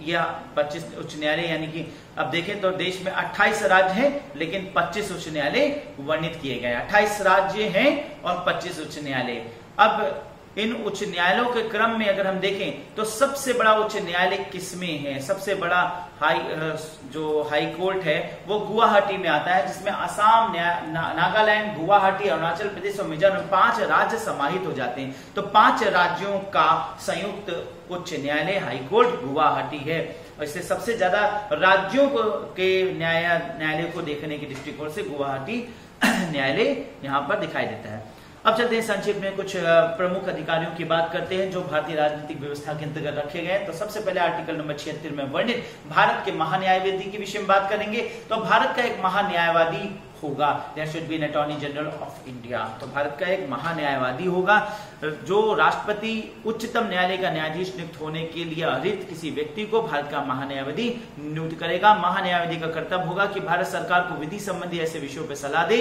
यह 25 उच्च न्यायालय यानी कि अब देखें तो देश में 28 राज्य हैं लेकिन 25 उच्च न्यायालय वर्णित किए गए। 28 राज्य हैं और 25 उच्च न्यायालय। अब इन उच्च न्यायालयों के क्रम में अगर हम देखें तो सबसे बड़ा उच्च न्यायालय किसमें है? सबसे बड़ा हाई कोर्ट है वो गुवाहाटी में आता है, जिसमें असम, नागालैंड, गुवाहाटी, अरुणाचल प्रदेश और मिजोरम 5 राज्य समाहित हो जाते हैं। तो 5 राज्यों का संयुक्त उच्च न्यायालय हाई कोर्ट गुवाहाटी है। और इससे सबसे ज्यादा राज्यों के न्यायालय को देखने के दृष्टिकोण से गुवाहाटी न्यायालय यहाँ पर दिखाई देता है। अब चलते हैं संक्षेप में कुछ प्रमुख अधिकारियों की बात करते हैं जो भारतीय राजनीतिक व्यवस्था के अंतर्गत रखे गए हैं। तो सबसे पहले आर्टिकल नंबर 76 में वर्णित भारत के महान्यायवादी के विषय में बात करेंगे। तो भारत का एक महान्यायवादी होगा, there should be an attorney general of India. तो भारत का एक महान्यायवादी होगा जो राष्ट्रपति उच्चतम न्यायालय का न्यायाधीश नियुक्त होने के लिए अर्हित किसी व्यक्ति को भारत का महान्यायवादी नियुक्त करेगा। महान्यायवादी का कर्तव्य होगा कि भारत सरकार को विधि संबंधी ऐसे विषयों पर सलाह दे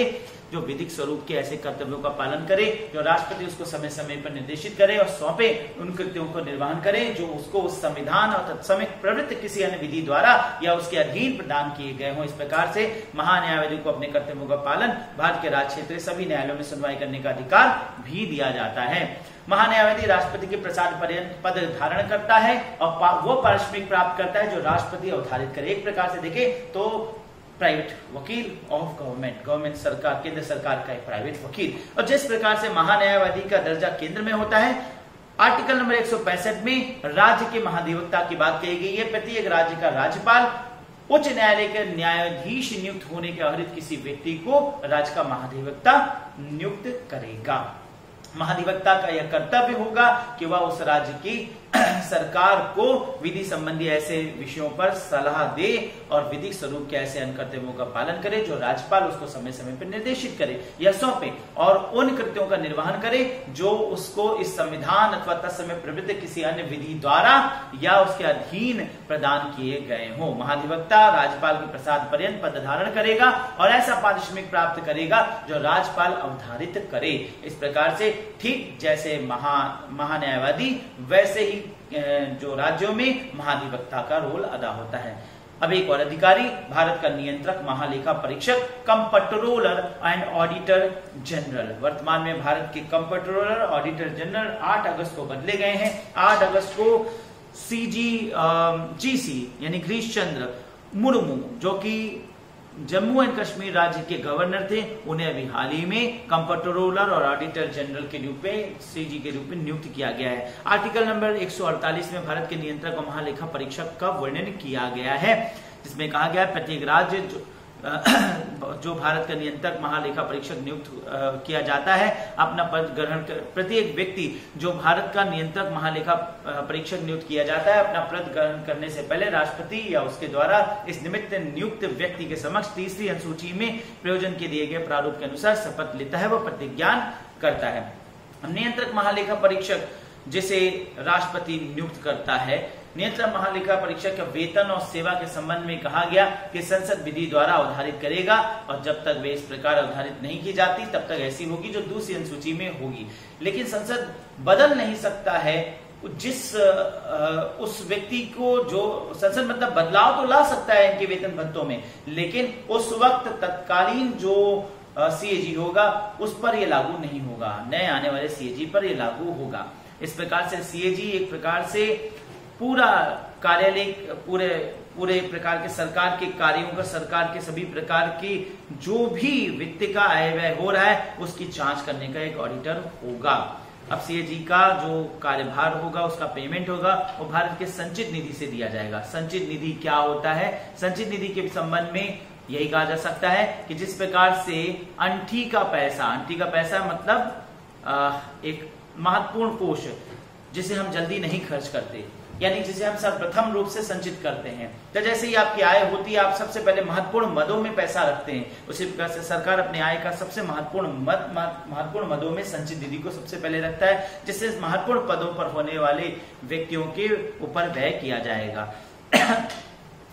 जो विधिक स्वरूप के ऐसे कर्तव्यों का पालन करे जो राष्ट्रपति उसको समय समय पर निर्देशित करे और सौंपे उन कृत्यों को निर्वहन करे जो उसको उस संविधान और तत्समय प्रवृत्त किसी अन्य विधि द्वारा या उसके अधीन प्रदान किए गए हों। इस प्रकार से महान्यायवादी को अपने कर्तव्यों का पालन भारत के राज्य क्षेत्र सभी न्यायालयों में सुनवाई करने का अधिकार भी दिया जाता है। महान्यायवादी राष्ट्रपति के प्रसाद पर्यंत पद धारण करता है और वो पारिश्रमिक प्राप्त करता है जो राष्ट्रपति अवधारित करे। एक प्रकार से देखें तो प्राइवेट वकील ऑफ गवर्नमेंट सरकार, केंद्र सरकार का एक प्राइवेट वकील। और जिस प्रकार से महान्यायवादी का दर्जा केंद्र में होता है, आर्टिकल नंबर 165 में राज्य के महाधिवक्ता की बात कही गई है। प्रत्येक राज्य का राज्यपाल उच्च न्यायालय के न्यायाधीश नियुक्त होने के अर्हित किसी व्यक्ति को राज्य का महाधिवक्ता नियुक्त करेगा। महाधिवक्ता का यह कर्तव्य होगा कि वह उस राज्य की सरकार को विधि संबंधी ऐसे विषयों पर सलाह दे और विधिक स्वरूप के ऐसे अन्य कर्तव्यों का पालन करे जो राज्यपाल उसको समय समय पर निर्देशित करे या सौंपे और उन कृत्यों का निर्वहन करे जो उसको इस संविधान अथवा तत्समय प्रवृत्त किसी अन्य विधि द्वारा या उसके अधीन प्रदान किए गए हों। महाधिवक्ता राज्यपाल के प्रसाद पर्यंत पद धारण करेगा और ऐसा पारिश्रमिक प्राप्त करेगा जो राज्यपाल अवधारित करे। इस प्रकार से ठीक जैसे महान्यायवादी वैसे ही जो राज्यों में महाधिवक्ता का रोल अदा होता है। अब एक और अधिकारी भारत का नियंत्रक महालेखा परीक्षक कंप्ट्रोलर एंड ऑडिटर जनरल। वर्तमान में भारत के कंप्ट्रोलर ऑडिटर जनरल 8 अगस्त को बदले गए हैं। 8 अगस्त को जीसी यानी गिरीश चंद्र मुर्मू जो कि जम्मू एंड कश्मीर राज्य के गवर्नर थे, उन्हें अभी हाल ही में कंप्ट्रोलर और ऑडिटर जनरल के रूप में सीजी के रूप में नियुक्त किया गया है। आर्टिकल नंबर 148 में भारत के नियंत्रक और महालेखा परीक्षक का वर्णन किया गया है, जिसमें कहा गया है प्रत्येक राज्य जो भारत का नियंत्रक महालेखा परीक्षक नियुक्त किया जाता है अपना पद ग्रहण प्रत्येक व्यक्ति जो भारत का नियंत्रक महालेखा परीक्षक नियुक्त किया जाता है अपना पद ग्रहण करने से पहले राष्ट्रपति या उसके द्वारा इस निमित्त नियुक्त व्यक्ति के समक्ष तीसरी अनुसूची में प्रयोजन के दिए गए प्रारूप के अनुसार शपथ लेता है, वह प्रतिज्ञान करता है। नियंत्रक महालेखा परीक्षक जिसे राष्ट्रपति नियुक्त करता है, नियंत्रक महालेखा परीक्षक का वेतन और सेवा के संबंध में कहा गया कि संसद विधि द्वारा अवधारित करेगा और जब तक वे इस प्रकार अवधारित नहीं की जाती तब तक ऐसी होगी जो दूसरी अनुसूची में होगी। लेकिन संसद बदल नहीं सकता है जिस उस व्यक्ति को जो संसद मतलब बदलाव तो ला सकता है इनके वेतन भत्तों में, लेकिन उस वक्त तत्कालीन जो सीएजी होगा उस पर यह लागू नहीं होगा, नए आने वाले सीएजी पर यह लागू होगा। इस प्रकार से सीएजी एक प्रकार से पूरा कार्यालय पूरे प्रकार के सरकार के कार्यों का, सरकार के सभी प्रकार की जो भी वित्त का आय व्यय हो रहा है उसकी जांच करने का एक ऑडिटर होगा। अब सीएजी का जो कार्यभार होगा उसका पेमेंट होगा वो भारत के संचित निधि से दिया जाएगा। संचित निधि क्या होता है? संचित निधि के संबंध में यही कहा जा सकता है कि जिस प्रकार से अंठी का पैसा मतलब एक महत्वपूर्ण कोष जिसे हम जल्दी नहीं खर्च करते, यानी जिसे हम सर्वप्रथम रूप से संचित करते हैं। तो जैसे ही आपकी आय होती है, आप सबसे पहले महत्वपूर्ण मदों में पैसा रखते हैं, उसी प्रकार से सरकार अपने आय का सबसे महत्वपूर्ण मदों में संचित निधि को सबसे पहले रखता है, जिससे महत्वपूर्ण पदों पर होने वाले व्यक्तियों के ऊपर व्यय किया जाएगा।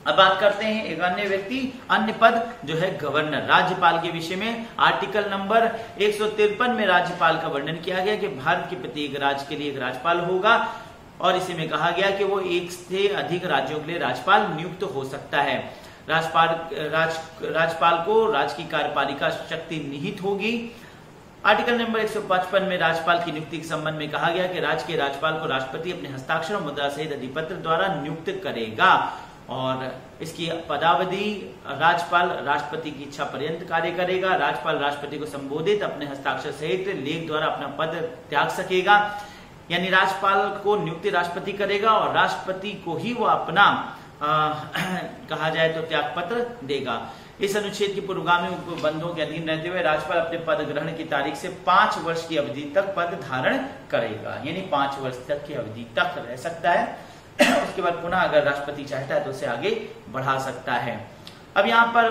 अब बात करते हैं एक अन्य पद जो है गवर्नर, राज्यपाल के विषय में। आर्टिकल नंबर 153 में राज्यपाल का वर्णन किया गया कि भारत के प्रत्येक राज्य के लिए एक राज्यपाल होगा, और इसी में कहा गया कि वो एक से अधिक राज्यों के लिए राज्यपाल नियुक्त हो सकता है। राज्यपाल को राज्य की कार्यपालिका शक्ति निहित होगी। आर्टिकल नंबर 155 में राज्यपाल की नियुक्ति के संबंध में कहा गया कि राज्य के राज्यपाल को राष्ट्रपति अपने हस्ताक्षर और मुद्रा सहित अधिपत्र द्वारा नियुक्त करेगा, और इसकी पदावधि राज्यपाल राष्ट्रपति की इच्छा पर्यंत कार्य करेगा। राज्यपाल राष्ट्रपति को संबोधित अपने हस्ताक्षर सहित लेख द्वारा अपना पद त्याग सकेगा, यानी राज्यपाल को नियुक्ति राष्ट्रपति करेगा और राष्ट्रपति को ही वो अपना कहा जाए तो त्याग पत्र देगा। इस अनुच्छेद की पूर्वगामी उपबंधों के अधीन रहते हुए राज्यपाल अपने पद ग्रहण की तारीख से 5 वर्ष की अवधि तक पद धारण करेगा, यानी 5 वर्ष तक की अवधि तक रह सकता है। उसके बाद पुनः अगर राष्ट्रपति चाहता है तो उसे आगे बढ़ा सकता है। अब यहाँ पर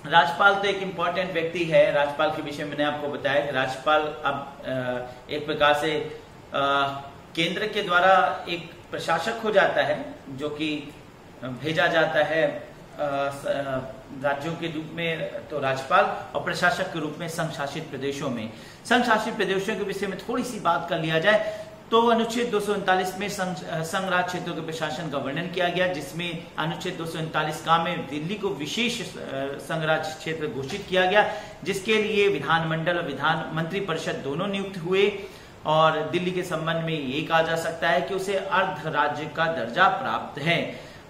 राज्यपाल तो एक इम्पोर्टेंट व्यक्ति है। राज्यपाल के विषय में मैंने आपको बताया कि राज्यपाल अब एक प्रकार से केंद्र के द्वारा एक प्रशासक हो जाता है, जो कि भेजा जाता है राज्यों के रूप में तो राज्यपाल, और प्रशासक के रूप में संघ शासित प्रदेशों में। संघ शासित प्रदेशों के विषय में थोड़ी सी बात कर लिया जाए तो अनुच्छेद 239 में संघ राज्य क्षेत्रों के प्रशासन का वर्णन किया गया, जिसमें अनुच्छेद 239 का में दिल्ली को विशेष संघ राज्य क्षेत्र घोषित किया गया, जिसके लिए विधानमंडल और विधान मंत्रिपरिषद दोनों नियुक्त हुए। और दिल्ली के संबंध में ये कहा जा सकता है कि उसे अर्ध राज्य का दर्जा प्राप्त है।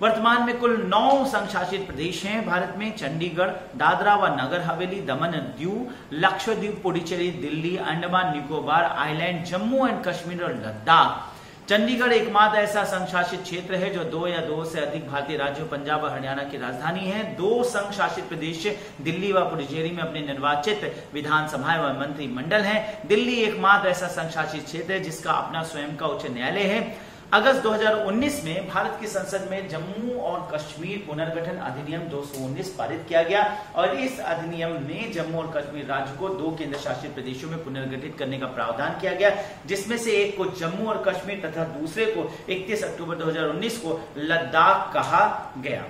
वर्तमान में कुल 9 संघ शासित प्रदेश हैं भारत में। चंडीगढ़, दादरा व नगर हवेली, दमन दीव, लक्षद्वीप, पुडुचेरी, दिल्ली, अंडमान निकोबार आइलैंड, जम्मू एंड कश्मीर और लद्दाख। चंडीगढ़ एकमात्र ऐसा संघ शासित क्षेत्र है जो 2 या 2 से अधिक भारतीय राज्यों पंजाब और हरियाणा की राजधानी है। 2 संघ शासित प्रदेश दिल्ली व पुडुचेरी में अपने निर्वाचित विधानसभाएं व मंत्रिमंडल हैं। दिल्ली एकमात्र ऐसा संघ शासित क्षेत्र है जिसका अपना स्वयं का उच्च न्यायालय है। अगस्त 2019 में भारत की संसद में जम्मू और कश्मीर पुनर्गठन अधिनियम 219 पारित किया गया, और इस अधिनियम में जम्मू और कश्मीर राज्य को 2 केंद्र शासित प्रदेशों में पुनर्गठित करने का प्रावधान किया गया, जिसमें से एक को जम्मू और कश्मीर तथा दूसरे को 31 अक्टूबर 2019 को लद्दाख कहा गया।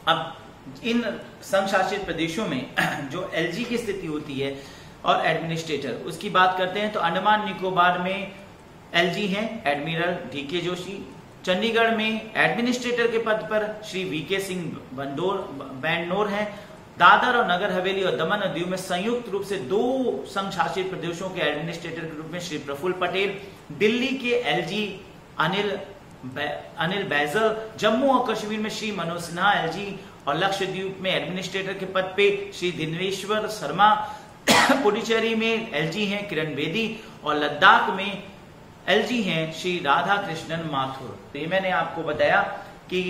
अब इन संघ शासित प्रदेशों में जो एलजी की स्थिति होती है और एडमिनिस्ट्रेटर, उसकी बात करते हैं तो अंडमान निकोबार में एलजी हैं एडमिरल डीके जोशी। चंडीगढ़ में एडमिनिस्ट्रेटर के पद पर श्री वीके सिंह बैंडोर हैं। दादर और नगर हवेली और दमन और दीव में संयुक्त रूप से 2 संघ शासित प्रदेशों के एडमिनिस्ट्रेटर के रूप में श्री प्रफुल्ल पटेल। दिल्ली के एलजी अनिल बैजल, जम्मू और कश्मीर में श्री मनोज सिन्हा एलजी, और लक्षद्वीप में एडमिनिस्ट्रेटर के पद पे श्री दिनेश्वर शर्मा। पुडुचेरी में एलजी हैं किरण बेदी, और लद्दाख में एलजी हैं श्री राधा कृष्णन माथुर। तो ये मैंने आपको बताया कि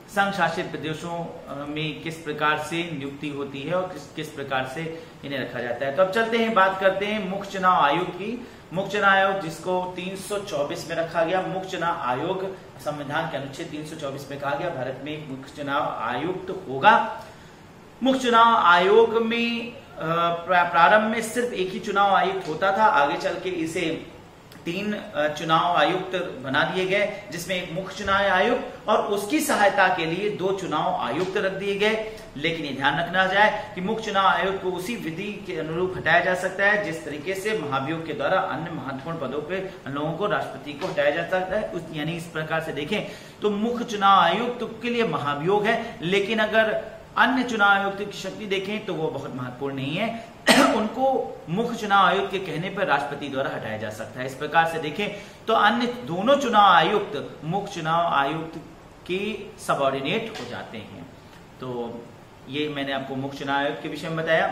संघ शासित प्रदेशों में किस प्रकार से नियुक्ति होती है और किस प्रकार से इन्हें रखा जाता है। तो अब चलते हैं, बात करते हैं मुख्य चुनाव आयोग की। मुख्य चुनाव आयोग जिसको 324 में रखा गया। मुख्य चुनाव आयोग संविधान के अनुच्छेद 324 में कहा गया भारत में एक मुख्य चुनाव आयुक्त होगा। मुख्य चुनाव आयोग में प्रारंभ में सिर्फ एक ही चुनाव आयुक्त होता था, आगे चल के इसे 3 चुनाव आयुक्त बना दिए गए, जिसमें एक मुख्य चुनाव आयुक्त और उसकी सहायता के लिए 2 चुनाव आयुक्त रख दिए गए। लेकिन ये ध्यान रखना जाए कि मुख्य चुनाव आयुक्त को उसी विधि के अनुरूप हटाया जा सकता है जिस तरीके से महाभियोग के द्वारा अन्य महत्वपूर्ण पदों पे लोगों को राष्ट्रपति को हटाया जा सकता है। यानी इस प्रकार से देखें तो मुख्य चुनाव आयुक्त के लिए महाभियोग है, लेकिन अगर अन्य चुनाव आयुक्त की शक्ति देखें तो वो बहुत महत्वपूर्ण नहीं है। उनको मुख्य चुनाव आयुक्त के कहने पर राष्ट्रपति द्वारा हटाया जा सकता है। इस प्रकार से देखें तो अन्य दोनों चुनाव आयुक्त मुख्य चुनाव आयुक्त के सबऑर्डिनेट हो जाते हैं। तो ये मैंने आपको मुख्य चुनाव आयोग के विषय में बताया।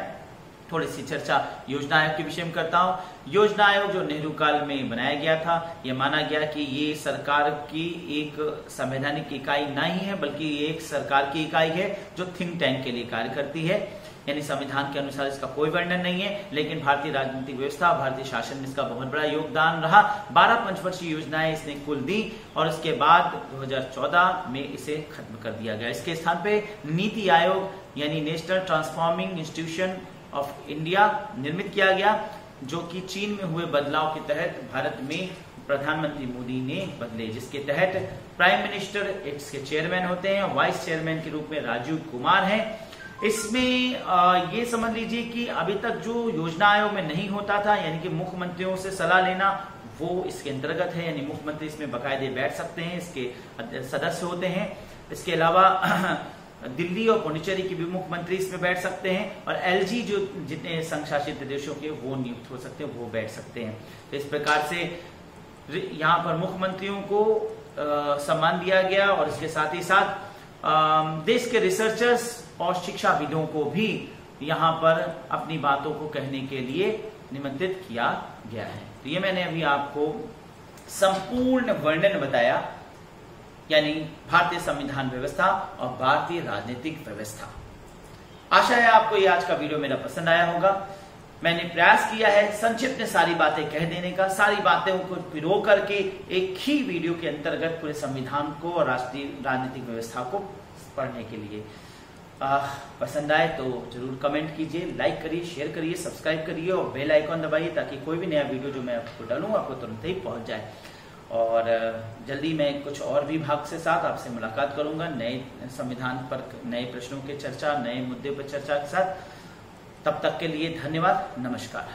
थोड़ी सी चर्चा योजना आयोग के विषय में करता हूं। योजना आयोग जो नेहरू काल में बनाया गया था, यह माना गया कि ये सरकार की एक संवैधानिक इकाई नहीं है, बल्कि ये एक सरकार की इकाई है जो थिंक टैंक के लिए कार्य करती है। यानी संविधान के अनुसार इसका कोई वर्णन नहीं है, लेकिन भारतीय राजनीतिक व्यवस्था, भारतीय शासन में इसका बहुत बड़ा योगदान रहा। 12 पंचवर्षीय योजनाएं इसने कुल दी और उसके बाद 2014 में इसे खत्म कर दिया गया। इसके स्थान पे नीति आयोग यानी national transforming institution of India निर्मित किया गया, जो कि चीन में हुए बदलाव के तहत भारत में प्रधानमंत्री मोदी ने बदले, जिसके तहत प्राइम मिनिस्टर इसके चेयरमैन होते हैं, वाइस चेयरमैन के रूप में राजीव कुमार हैं। इसमें ये समझ लीजिए कि अभी तक जो योजना आयोग में नहीं होता था, यानी कि मुख्यमंत्रियों से सलाह लेना, वो इसके अंतर्गत है, यानी मुख्यमंत्री इसमें बाकायदे बैठ सकते हैं, इसके सदस्य होते हैं। इसके अलावा दिल्ली और पुडुचेरी के भी मुख्यमंत्री इसमें बैठ सकते हैं और एलजी जो जितने संघ शासित प्रदेशों के वो नियुक्त हो सकते हैं, वो बैठ सकते हैं। तो इस प्रकार से यहाँ पर मुख्यमंत्रियों को सम्मान दिया गया और इसके साथ ही साथ देश के रिसर्चर्स और शिक्षाविदों को भी यहाँ पर अपनी बातों को कहने के लिए निमंत्रित किया गया है। तो ये मैंने अभी आपको संपूर्ण वर्णन बताया, यानी भारतीय संविधान व्यवस्था और भारतीय राजनीतिक व्यवस्था। आशा है आपको ये आज का वीडियो मेरा पसंद आया होगा। मैंने प्रयास किया है संक्षिप्त में सारी बातें कह देने का, सारी बातें को पिरो करके एक ही वीडियो के अंतर्गत पूरे संविधान को और राष्ट्रीय राजनीतिक व्यवस्था को पढ़ने के लिए। पसंद आए तो जरूर कमेंट कीजिए, लाइक करिए, शेयर करिए, सब्सक्राइब करिए और बेल आइकॉन दबाइए ताकि कोई भी नया वीडियो जो मैं आपको डालूं आपको तुरंत ही पहुंच जाए। और जल्दी मैं कुछ और भी भाग से साथ आपसे मुलाकात करूंगा, नए संविधान पर नए प्रश्नों की चर्चा, नए मुद्दे पर चर्चा के साथ। तब तक के लिए धन्यवाद, नमस्कार।